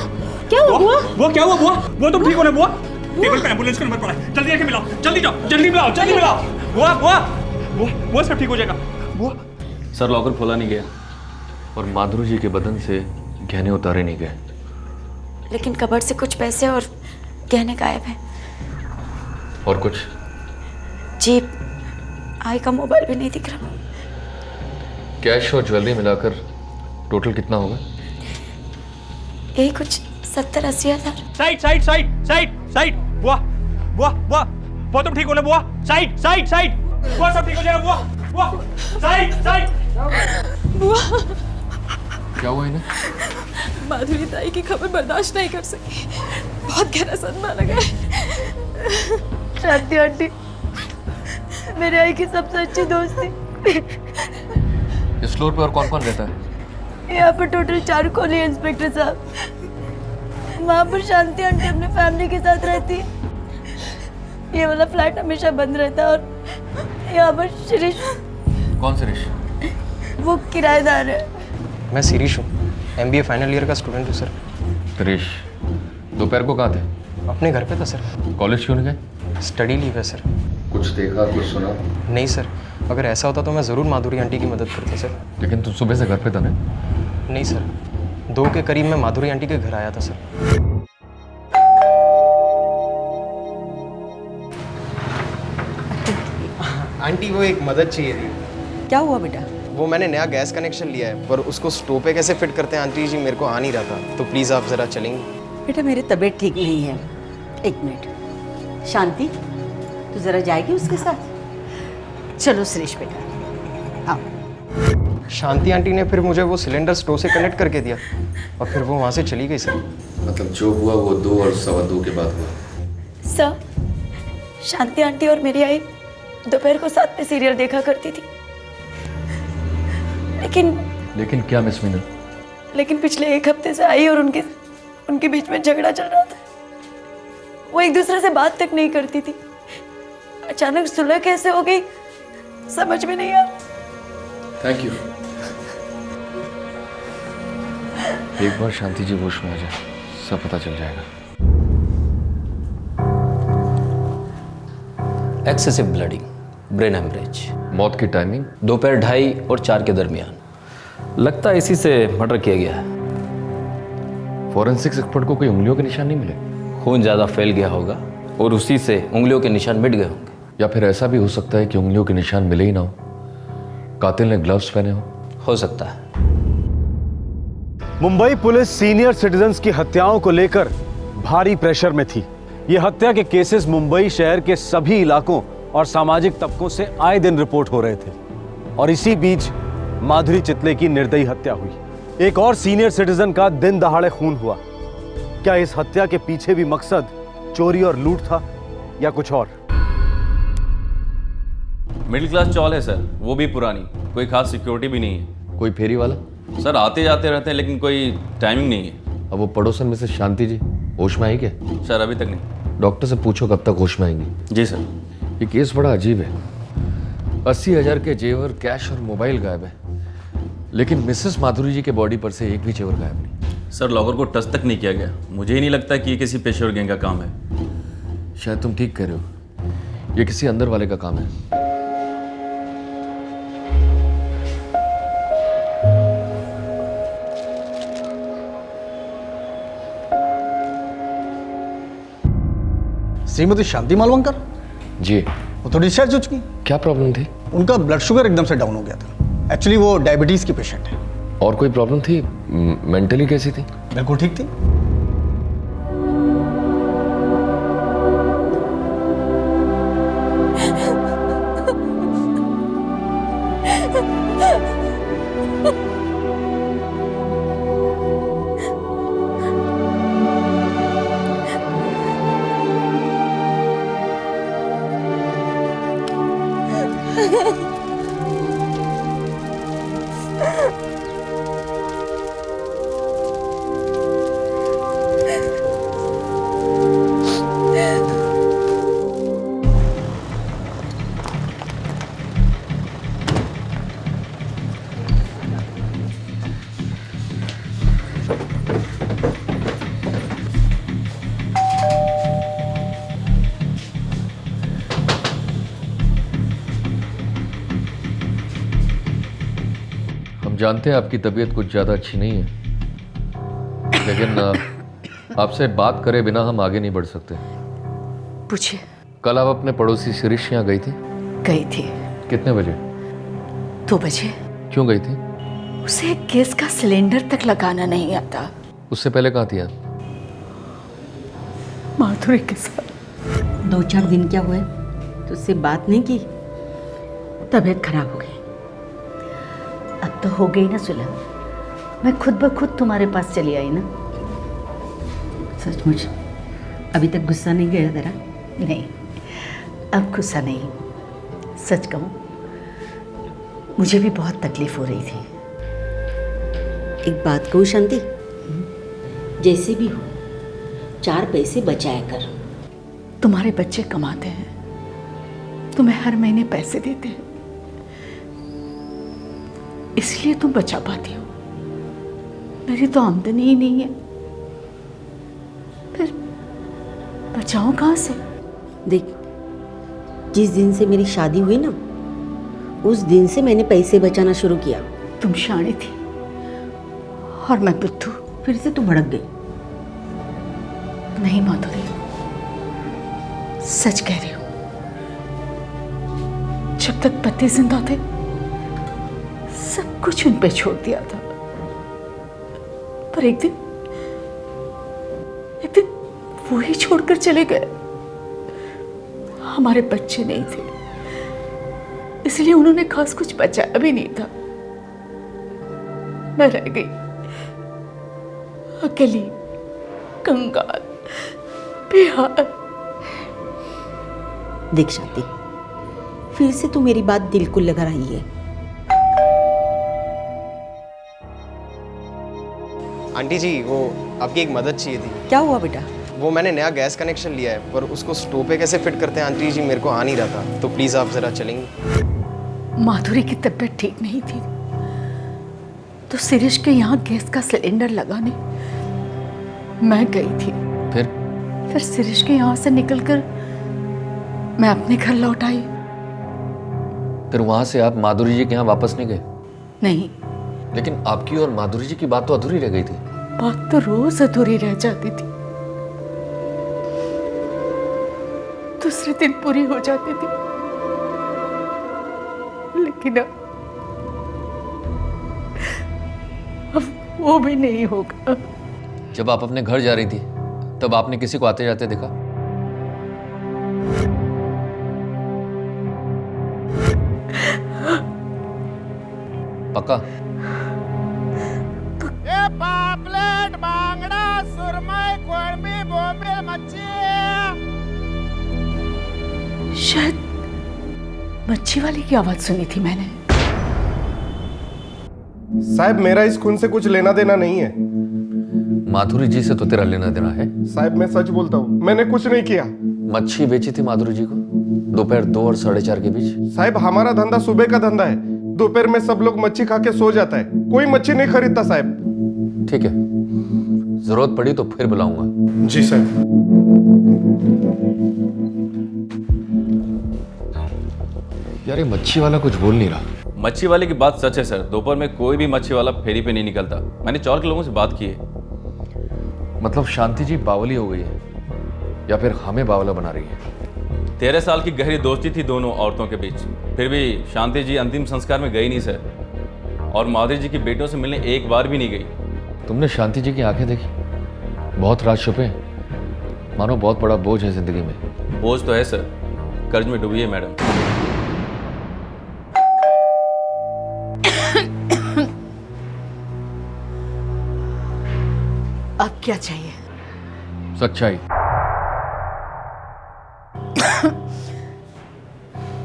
क्या हुआ बुआ? बुआ क्या हुआ बुआ? बुआ तुम ठीक हो ना बुआ? टेबल पे एम्बुलेंस का नंबर पड़ा है, जल्दी आके मिलाओ, जल्दी जाओ, जल्दी मिलाओ, जल्दी मिलाओ। बुआ, बुआ, बुआ सब ठीक हो जाएगा। बुआ। सर, लॉकर खोला नहीं गया और माधुरी जी के बदन से गहने उतारे नहीं गए। लेकिन कबर्ड से कुछ पैसे और गहने गायब हैं। और कुछ? जी, आई का मोबाइल भी नहीं दिख रहा। कैश और ज्वेलरी मिलाकर टोटल कितना होगा? यही कुछ 70-80 हज़ार। Side side side side side. बुआ, बुआ, बुआ, बुआ तुम ठीक हो ना बुआ? Side side side. बुआ सब ठीक हो जाएगा बुआ, बुआ, साइड साइड। बुआ, क्या हुआ इन्हें? माधुरी ताई की खबर बर्दाश्त नहीं कर सकी। बहुत गहरा सदमा लगा है। शांति आंटी मेरे आई की सबसे अच्छी दोस्त थी। इस फ्लोर पे और कौन कौन रहता है? यहाँ पर टोटल 4 कॉलोनी इंस्पेक्टर साहब। वहाँ पर शांति आंटी अपने फैमिली के साथ रहती है। ये वाला फ्लैट हमेशा बंद रहता है और यहाँ पर शिरीष। कौन शिरीष? वो किराएदार है। मैं शिरीष हूँ, MBA फाइनल ईयर का स्टूडेंट हूँ सर। शिरीष दोपहर को कहाँ थे? अपने घर पे था सर। कॉलेज क्यों नहीं गए? स्टडी लीव है सर। कुछ देखा, कुछ सुना? नहीं सर, अगर ऐसा होता तो मैं ज़रूर माधुरी आंटी की मदद करता सर। लेकिन तुम सुबह से घर पे था ना? नहीं सर, 2 के करीब मैं माधुरी आंटी के घर आया था सर। आंटी वो एक मदद चाहिए थी। क्या हुआ बेटा? वो मैंने नया गैस कनेक्शन लिया है, पर उसको स्टोव पे कैसे फिट करते हैं आंटी जी मेरे को आ नहीं रहा था, तो प्लीज़ आप ज़रा चलेंगे? बेटा मेरी तबीयत ठीक नहीं है। 1 मिनट। शांति तू जरा जाएगी उसके साथ? चलो सुरेश बेटा आओ। शांति आंटी ने फिर मुझे वो सिलेंडर स्टोव से कनेक्ट करके दिया और फिर वो वहाँ से चली गई सर। मतलब जो हुआ वो 2 और 2:15 के बाद हुआ। सर, शांति आंटी और मेरी आई दोपहर को साथ में सीरियल देखा करती थी। लेकिन क्या मिस मीना? लेकिन पिछले 1 हफ्ते से आई और उनके बीच में झगड़ा चल रहा था। वो एक दूसरे से बात तक नहीं करती थी। अचानक सुलह कैसे हो गई समझ में नहीं आया। Thank you. एक बार शांति जी होश में आ जाए, सब पता चल जाएगा। Excessive bleeding, brain haemorrhage. मौत की टाइमिंग? दोपहर 2:30 और 4 के दरमियान। लगता है इसी से मर्डर किया गया है। फॉरेंसिक्स एक्सपर्ट को कोई उंगलियों के निशान नहीं मिले? खून ज़्यादा फैल गया होगा और उसी से उंगलियों के निशान मिट गए होंगे। या फिर ऐसा भी हो सकता है कि उंगलियों के निशान मिले ही ना हो, कातिल ने ग्लव्स पहने हो सकता है। मुंबई पुलिस सीनियर सिटीजन्स की हत्याओं को लेकर भारी प्रेशर में थी। ये हत्या के केसेस मुंबई शहर के सभी इलाकों और सामाजिक तबकों से आए दिन रिपोर्ट हो रहे थे। और इसी बीच माधुरी चितले की निर्दयी हत्या हुई। एक और सीनियर सिटीजन का दिन दहाड़े खून हुआ। क्या इस हत्या के पीछे भी मकसद चोरी और लूट था या कुछ और? मिडिल क्लास चॉल है सर, वो भी पुरानी, कोई खास सिक्योरिटी भी नहीं है। कोई फेरी वाला? सर आते जाते रहते हैं लेकिन कोई टाइमिंग नहीं है। अब वो पड़ोसन में से शांति जी होश में आई क्या? सर अभी तक नहीं। डॉक्टर से पूछो कब तक होश में आएंगी। जी सर। ये केस बड़ा अजीब है। 80,000 के जेवर, कैश और मोबाइल गायब है, लेकिन मिसेस माधुरी जी के बॉडी पर से एक भी जेवर गायब नहीं। सर लॉकर को टच तक नहीं किया गया। मुझे ही नहीं लगता कि ये किसी पेशेवर गैंग का काम है। शायद तुम ठीक कह रहे हो, ये किसी अंदर वाले का काम है। श्रीमती शांति मालवंकर जी। वो तो डिस्चार्ज हो चुकी। क्या प्रॉब्लम थी? उनका ब्लड शुगर एकदम से डाउन हो गया था। एक्चुअली वो डायबिटीज की पेशेंट है। और कोई प्रॉब्लम थी? मेंटली कैसी थी? बिल्कुल ठीक थी। जानते हैं आपकी तबीयत कुछ ज़्यादा अच्छी नहीं है, लेकिन आपसे बात करे बिना हम आगे नहीं बढ़ सकते। पूछिए। कल आप अपने पड़ोसी शिरीष यहाँ गई थी? गई थी। कितने बजे? 2 बजे। क्यों गई थी? उसे गैस का सिलेंडर तक लगाना नहीं आता। उससे पहले कहाँ थी आप? माधुरी के साथ। 2-4 दिन क्या हुए तो उससे बात नहीं की, तबीयत खराब हो गई। अब तो हो गई ना सुलह, मैं खुद ब खुद तुम्हारे पास चली आई ना। सचमुच अभी तक गुस्सा नहीं गया तेरा? नहीं, अब गुस्सा नहीं। सच कहूँ, मुझे भी बहुत तकलीफ हो रही थी। एक बात कहूँ शांति, जैसे भी हो 4 पैसे बचाया कर। तुम्हारे बच्चे कमाते हैं, तुम्हें हर महीने पैसे देते हैं, इसलिए तुम बचा पाती हो। मेरी तो आमदनी ही नहीं है, फिर बचाऊं कहाँ से? देख, जिस दिन से मेरी शादी हुई ना, उस दिन से मैंने पैसे बचाना शुरू किया। तुम शाणी थी और मैं बुद्धू। फिर से तू भड़क गई। नहीं माधुरी, सच कह रही हूँ। जब तक पति जिंदा थे सब कुछ उन पे छोड़ दिया था, पर एक दिन वो ही छोड़कर चले गए। हमारे बच्चे नहीं थे, इसलिए उन्होंने खास कुछ बचाया भी नहीं था। मैं रह गई अकेली, कंगाल, बेहाल। देख शांति, फिर से तू मेरी बात दिल को लगा रही है। आंटी जी, वो आपकी एक मदद चाहिए थी। क्या हुआ बेटा? वो मैंने नया गैस कनेक्शन लिया है, पर उसको स्टोव पे कैसे फिट करते हैं आंटी जी, मेरे को आ नहीं रहा था। तो प्लीज़ आप ज़रा चलेंगी? माधुरी की तबीयत ठीक नहीं थी, तो शिरीष के यहाँ गैस का सिलेंडर लगाने मैं गई थी। फिर शिरीष के यहाँ से निकलकर मैं अपने घर लौट आई। फिर वहां से आप माधुरी जी के यहाँ वापस नहीं गए? नहीं। लेकिन आपकी और माधुरी जी की बात तो अधूरी रह गई थी। बात तो रोज अधूरी रह जाती थी, दूसरे दिन पूरी हो जाती थी, लेकिन अब वो भी नहीं होगा। जब आप अपने घर जा रही थी तब आपने किसी को आते जाते देखा? पक्का? पापलेट, बांगड़ा, सुरमई, कोळंबी, बोंबील, मच्छी। शायद मच्छी वाले की आवाज सुनी थी मैंने। साहब, मेरा इस खून से कुछ लेना देना नहीं है। माधुरी जी से तो तेरा लेना देना है। साहब, मैं सच बोलता हूँ, मैंने कुछ नहीं किया। मच्छी बेची थी माधुरी जी को दोपहर 2 और 4:30 के बीच? साहब, हमारा धंधा सुबह का धंधा है। दोपहर में सब लोग मच्छी खा के सो जाता है, कोई मच्छी नहीं खरीदता साहब। ठीक है, जरूरत पड़ी तो फिर बुलाऊंगा। जी साहब। यार, ये मच्छी वाला कुछ बोल नहीं रहा। मच्छी वाले की बात सच है सर, दोपहर में कोई भी मच्छी वाला फेरी पे नहीं निकलता। मैंने चौर के लोगों से बात की है। मतलब शांति जी बावली हो गई है या फिर हमें बावला बना रही है? 13 साल की गहरी दोस्ती थी दोनों औरतों के बीच, फिर भी शांति जी अंतिम संस्कार में गई नहीं सर, और माधुरी जी की बेटियों से मिलने एक बार भी नहीं गई। तुमने शांति जी की आंखें देखी? बहुत राज छुपे, मानो बहुत बड़ा बोझ है जिंदगी में। बोझ तो है सर, कर्ज में डूबी है मैडम। अब क्या चाहिए? सच्चाई।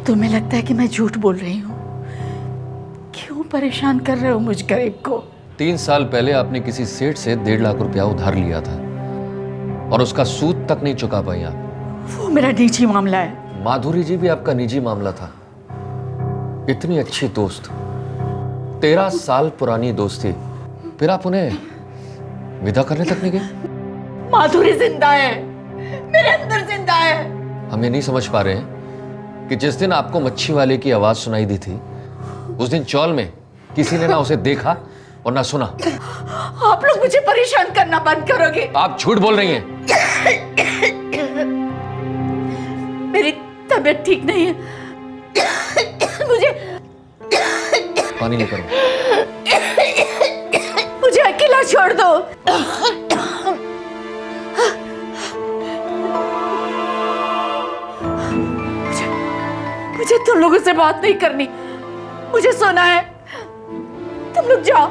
तुम्हें लगता है कि मैं झूठ बोल रही हूँ? क्यों परेशान कर रहे हो मुझ गरीब को? 3 साल पहले आपने किसी सेठ से 1.5 लाख रुपया उधार लिया था और उसका सूद तक नहीं चुका पाई आप। वो मेरा निजी मामला है। माधुरी जी भी आपका निजी मामला था। इतनी अच्छी दोस्त, 13 साल पुरानी दोस्ती, फिर आप उन्हें विदा करने तक नहीं गए? माधुरी जिंदा है, मेरे अंदर जिंदा है। हम ये नहीं समझ पा रहे हैं कि जिस दिन आपको मच्छी वाले की आवाज सुनाई दी थी, उस दिन चौल में किसी ने ना उसे देखा और ना सुना। आप लोग मुझे परेशान करना बंद करोगे? आप झूठ बोल रही हैं। मेरी तबीयत ठीक नहीं है, मुझे पानी लेकर आओ। मुझे अकेला छोड़ दो। मुझे तुम लोगों से बात नहीं करनी, मुझे सोना है। तुम लोग जाओ।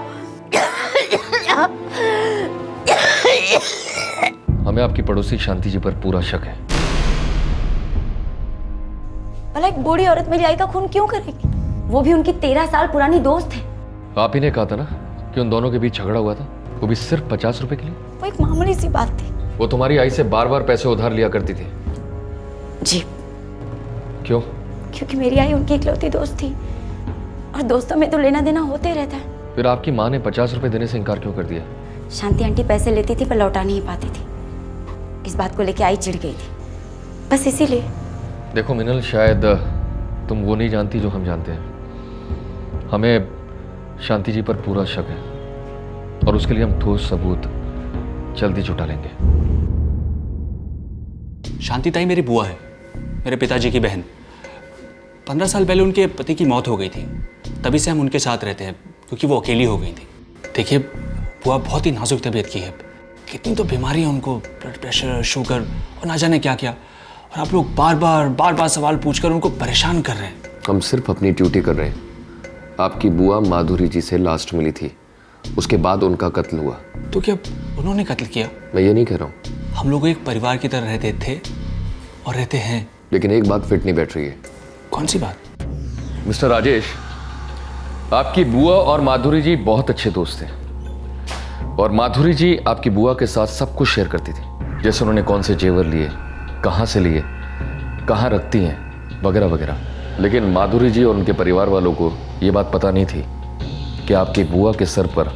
हमें आपकी पड़ोसी शांति जी पर पूरा शक है। भला एक बूढ़ी औरत मेरी आई का खून क्यों करेगी? वो भी उनकी 13 साल पुरानी दोस्त है। आप ही ने कहा था ना कि उन दोनों के बीच झगड़ा हुआ था, वो भी सिर्फ 50 रुपए के लिए। वो एक मामूली सी बात थी। वो तुम्हारी आई से बार बार पैसे उधार लिया करती थी। जी। क्यों? क्योंकि मेरी आई उनकी इकलौती दोस्त थी और दोस्तों में तो लेना देना होते रहता है। फिर आपकी माँ ने 50 रुपए देने से इनकार क्यों कर दिया? शांति आंटी पैसे लेती थी पर लौटा नहीं पाती थी। इस बात को लेके आई चिढ़ गई थी, बस इसीलिए। देखो मिनल, शायद तुम वो नहीं जानती जो हम जानते हैं। हमें शांति जी पर पूरा शक है और उसके लिए हम ठोस सबूत जल्दी जुटा लेंगे। शांति ताई मेरी बुआ है, मेरे पिताजी की बहन। 15 साल पहले उनके पति की मौत हो गई थी, तभी से हम उनके साथ रहते हैं क्योंकि वो अकेली हो गई थी। देखिए बुआ बहुत ही नाजुक तबीयत की है, कितनी तो बीमारी है उनको, ब्लड प्रेशर, शुगर और ना जाने क्या क्या। और आप लोग बार बार सवाल पूछकर उनको परेशान कर रहे हैं। हम सिर्फ अपनी ड्यूटी कर रहे हैं। आपकी बुआ माधुरी जी से लास्ट मिली थी, उसके बाद उनका कत्ल हुआ। तो क्या उन्होंने कत्ल किया? मैं ये नहीं कह रहा हूँ। हम लोग एक परिवार की तरह रहते थे और रहते हैं। लेकिन एक बात फिट नहीं बैठ रही है। कौन सी बात? मिस्टर राजेश, आपकी बुआ और माधुरी जी बहुत अच्छे दोस्त थे और माधुरी जी आपकी बुआ के साथ सब कुछ शेयर करती थी, जैसे उन्होंने कौन से जेवर लिए, कहाँ से लिए, कहाँ रखती हैं, वगैरह वगैरह। लेकिन माधुरी जी और उनके परिवार वालों को ये बात पता नहीं थी कि आपकी बुआ के सर पर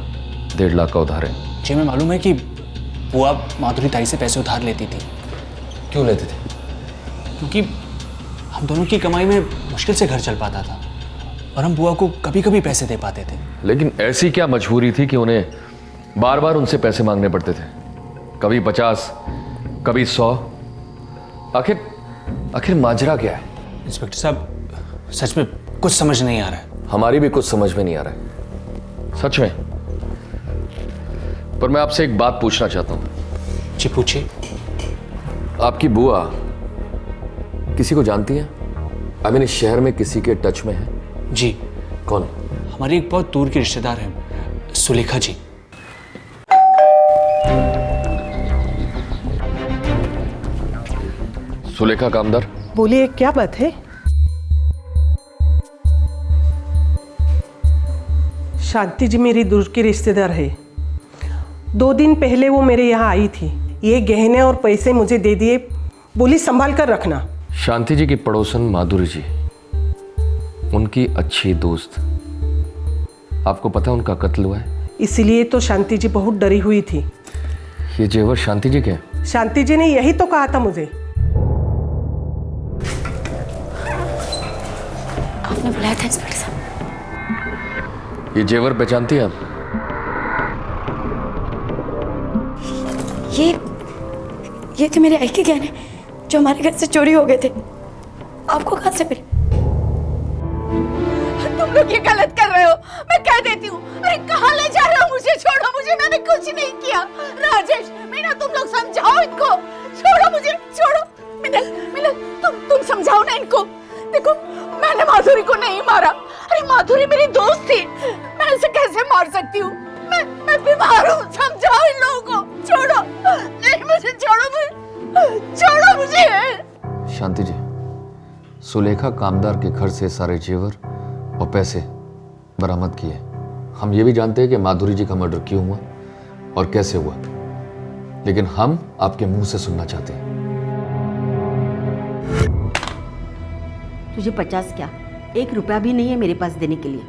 1.5 लाख का उधार है। जी मैं मालूम है कि बुआ माधुरी ताई से पैसे उधार लेती थी। क्यों लेती थी? क्योंकि हम दोनों की कमाई में मुश्किल से घर चल पाता था और हम बुआ को कभी कभी पैसे दे पाते थे। लेकिन ऐसी क्या मजबूरी थी कि उन्हें बार बार उनसे पैसे मांगने पड़ते थे? कभी 50, कभी 100। आखिर माजरा क्या है? इंस्पेक्टर साहब सच में कुछ समझ नहीं आ रहा है। हमारी भी कुछ समझ में नहीं आ रहा है, सच में। पर मैं आपसे एक बात पूछना चाहता हूं। जी पूछिए। आपकी बुआ किसी को जानती है? आई मीन इस शहर में किसी के टच में है? जी। कौन? हमारी एक बहुत दूर की रिश्तेदार है, सुलेखा जी। सुलेखा कामदार। बोलिए, क्या बात है? शांति जी मेरी दूर की रिश्तेदार है। 2 दिन पहले वो मेरे यहाँ आई थी, ये गहने और पैसे मुझे दे दिए, बोली संभाल कर रखना। शांति जी की पड़ोसन माधुरी जी, उनकी अच्छी दोस्त, आपको पता है उनका कत्ल हुआ है? इसीलिए तो शांति जी बहुत डरी हुई थी। ये जेवर शांति जी के हैं? शांति जी ने यही तो कहा था मुझे। आपने बुलाया था इंस्पेक्टर साहब? ये जेवर पहचानती हैं आप? ये थे मेरे आई के गहने जो हमारे घर से चोरी हो गए थे। आपको कहाँ से मिले? तुम लोग ये गलत कर रहे हो, मैं कह देती हूँ। अरे कहाँ ले जा रहे हो? मुझे छोड़ो, मुझे, मैंने कुछ नहीं किया। राजेश, मीना, तुम लोग समझाओ इनको। छोड़ो मुझे, छोड़ो। मिनल, तुम समझाओ ना इनको। देखो मैंने माधुरी को नहीं मारा। अरे माधुरी मेरी दोस्त थी, मैं उसे कैसे मार सकती हूँ? मैं बीमार हूँ, समझाओ इन लोगों को। छोड़ो, नहीं मुझे छोड़ो मुझे। शांति जी, सुलेखा कामदार के घर से सारे जेवर और पैसे बरामद किए। हम ये भी जानते हैं कि माधुरी जी का मर्डर क्यों हुआ और कैसे हुआ, लेकिन हम आपके मुंह से सुनना चाहते हैं। तुझे 50 क्या, 1 रुपया भी नहीं है मेरे पास देने के लिए।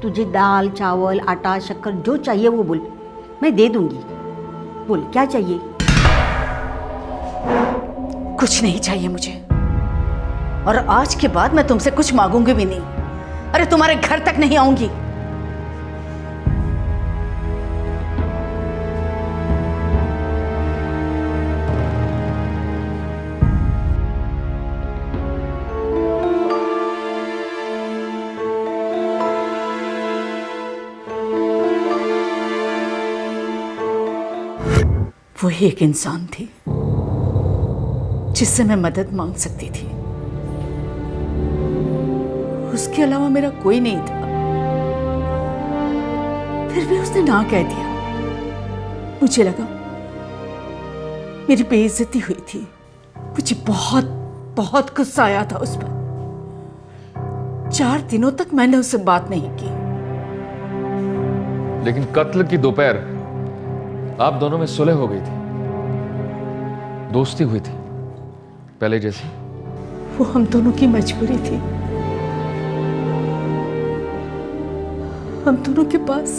तुझे दाल, चावल, आटा, शक्कर जो चाहिए वो बोल, मैं दे दूंगी। बोल क्या चाहिए? कुछ नहीं चाहिए मुझे, और आज के बाद मैं तुमसे कुछ मांगूंगी भी नहीं। अरे तुम्हारे घर तक नहीं आऊंगी। वही एक इंसान थी जिससे मैं मदद मांग सकती थी, उसके अलावा मेरा कोई नहीं था। फिर भी उसने ना कह दिया। मुझे लगा मेरी बेइज्जती हुई थी। मुझे बहुत बहुत गुस्सा आया था उस पर। 4 दिनों तक मैंने उससे बात नहीं की। लेकिन कत्ल की दोपहर आप दोनों में सुलह हो गई थी, दोस्ती हुई थी पहले जैसी। वो हम दोनों की मजबूरी थी। हम दोनों के पास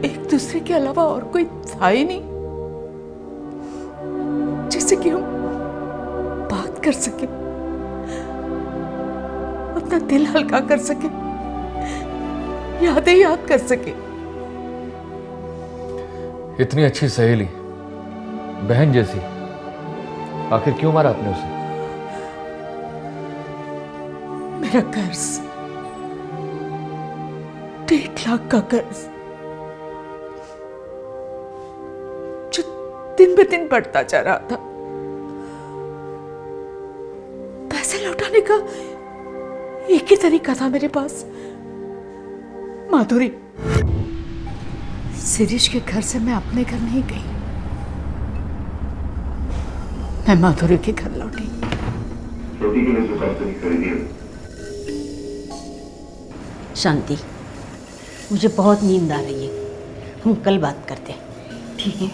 एक दूसरे के अलावा और कोई था ही नहीं जिससे कि हम बात कर सके, अपना दिल हल्का कर सके, यादें याद कर सके। इतनी अच्छी सहेली, बहन जैसी, आखिर क्यों मारा आपने उसे? मेरा कर्ज, 1.5 लाख का कर्ज, जो दिन ब दिन बढ़ता जा रहा था। पैसे लौटाने का एक ही तरीका था मेरे पास, माधुरी। शिरीष के घर से मैं अपने घर नहीं गई, मैं माधुरी के घर लौटी। शांति, मुझे बहुत नींद आ रही है, हम कल बात करते हैं। ठीक है,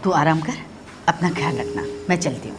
तू आराम कर, अपना ख्याल रखना, मैं चलती हूँ।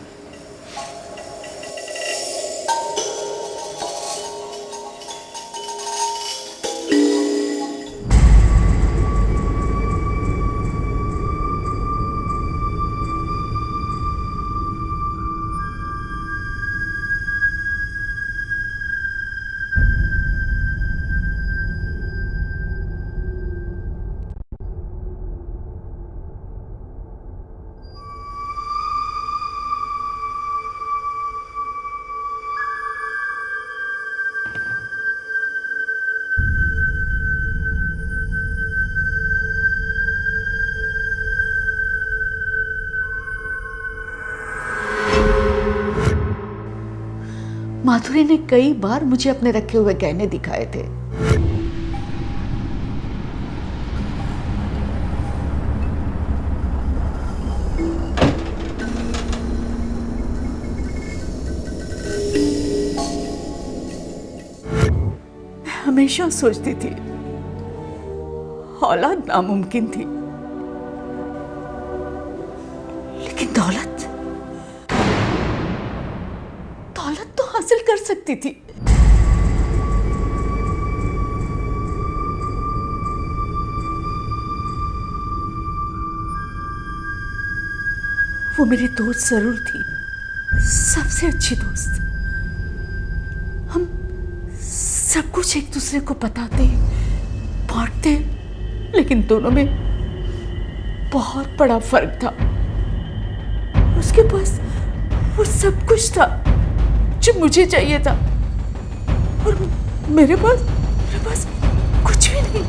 माधुरी ने कई बार मुझे अपने रखे हुए गहने दिखाए थे। मैं हमेशा सोचती थी औलाद नामुमकिन थी, लेकिन दौलत तो हासिल कर सकती थी। वो मेरी दोस्त जरूर थी, सबसे अच्छी दोस्त। हम सब कुछ एक दूसरे को बताते, बांटते, लेकिन दोनों में बहुत बड़ा फर्क था। उसके पास वो सब कुछ था जो मुझे चाहिए था, और मेरे पास कुछ भी नहीं।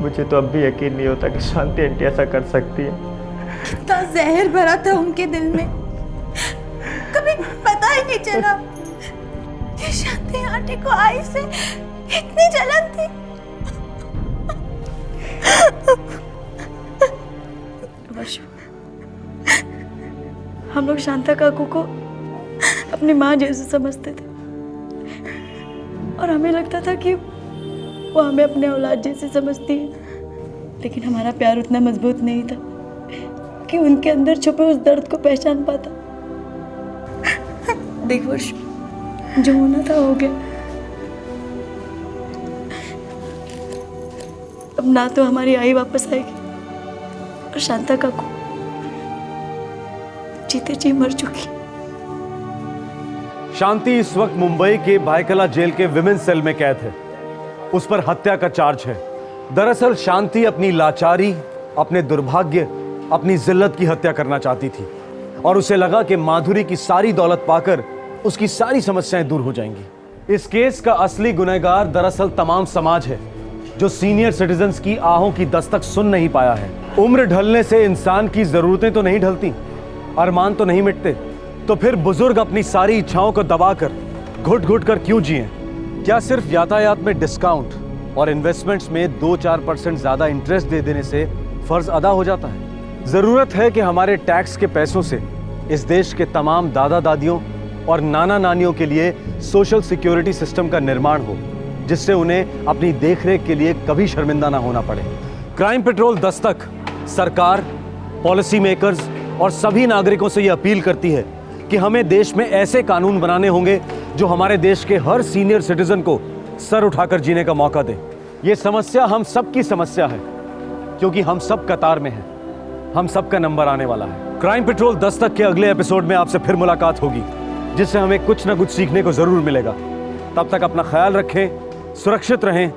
मुझे तो अब भी यकीन नहीं होता कि शांति आंटी ऐसा कर सकती है। कितना जहर भरा था उनके दिल में, कभी पता ही नहीं चला कि शांति आंटी को आई से इतनी जलन थी। वर्षा, हम लोग शांता काकू को अपनी माँ जैसे समझते थे, और हमें लगता था कि वो हमें अपने औलाद जैसे समझती है। लेकिन हमारा प्यार उतना मजबूत नहीं था कि उनके अंदर छुपे उस दर्द को पहचान पाता। देख वर्ष, जो होना था हो गया। अब ना तो हमारी आई वापस आएगी, और शांता काकू जीते जी मर चुकी। शांति इस वक्त मुंबई के भायखला जेल के विमेंस सेल में कैद है। उस पर हत्या का चार्ज है। दरअसल शांति अपनी लाचारी, अपने दुर्भाग्य, अपनी जिल्लत की हत्या करना चाहती थी, और उसे लगा कि माधुरी की सारी दौलत पाकर उसकी सारी समस्याएं दूर हो जाएंगी। इस केस का असली गुनहगार दरअसल तमाम समाज है, जो सीनियर सिटीजन्स की आहों की दस्तक सुन नहीं पाया है। उम्र ढलने से इंसान की जरूरतें तो नहीं ढलती, अरमान तो नहीं मिटते, तो फिर बुजुर्ग अपनी सारी इच्छाओं को दबाकर घुट घुट कर क्यों जिएं? क्या सिर्फ यातायात में डिस्काउंट और इन्वेस्टमेंट्स में 2-4% ज्यादा इंटरेस्ट दे देने से फर्ज अदा हो जाता है? जरूरत है कि हमारे टैक्स के पैसों से इस देश के तमाम दादा दादियों और नाना नानियों के लिए सोशल सिक्योरिटी सिस्टम का निर्माण हो, जिससे उन्हें अपनी देखरेख के लिए कभी शर्मिंदा ना होना पड़े। क्राइम पेट्रोल दस्तक सरकार, पॉलिसी मेकर्स और सभी नागरिकों से यह अपील करती है कि हमें देश में ऐसे कानून बनाने होंगे जो हमारे देश के हर सीनियर सिटीजन को सर उठाकर जीने का मौका दे। ये समस्या हम सबकी समस्या है, क्योंकि हम सब कतार में हैं, हम सबका नंबर आने वाला है। क्राइम पेट्रोल दस्तक के अगले एपिसोड में आपसे फिर मुलाकात होगी, जिससे हमें कुछ ना कुछ सीखने को जरूर मिलेगा। तब तक अपना ख्याल रखें, सुरक्षित रहें।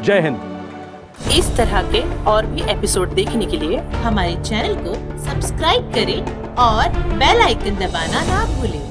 जय हिंद। इस तरह के और भी एपिसोड देखने के लिए हमारे चैनल को सब्सक्राइब करें और बेल आइकन दबाना ना भूलें।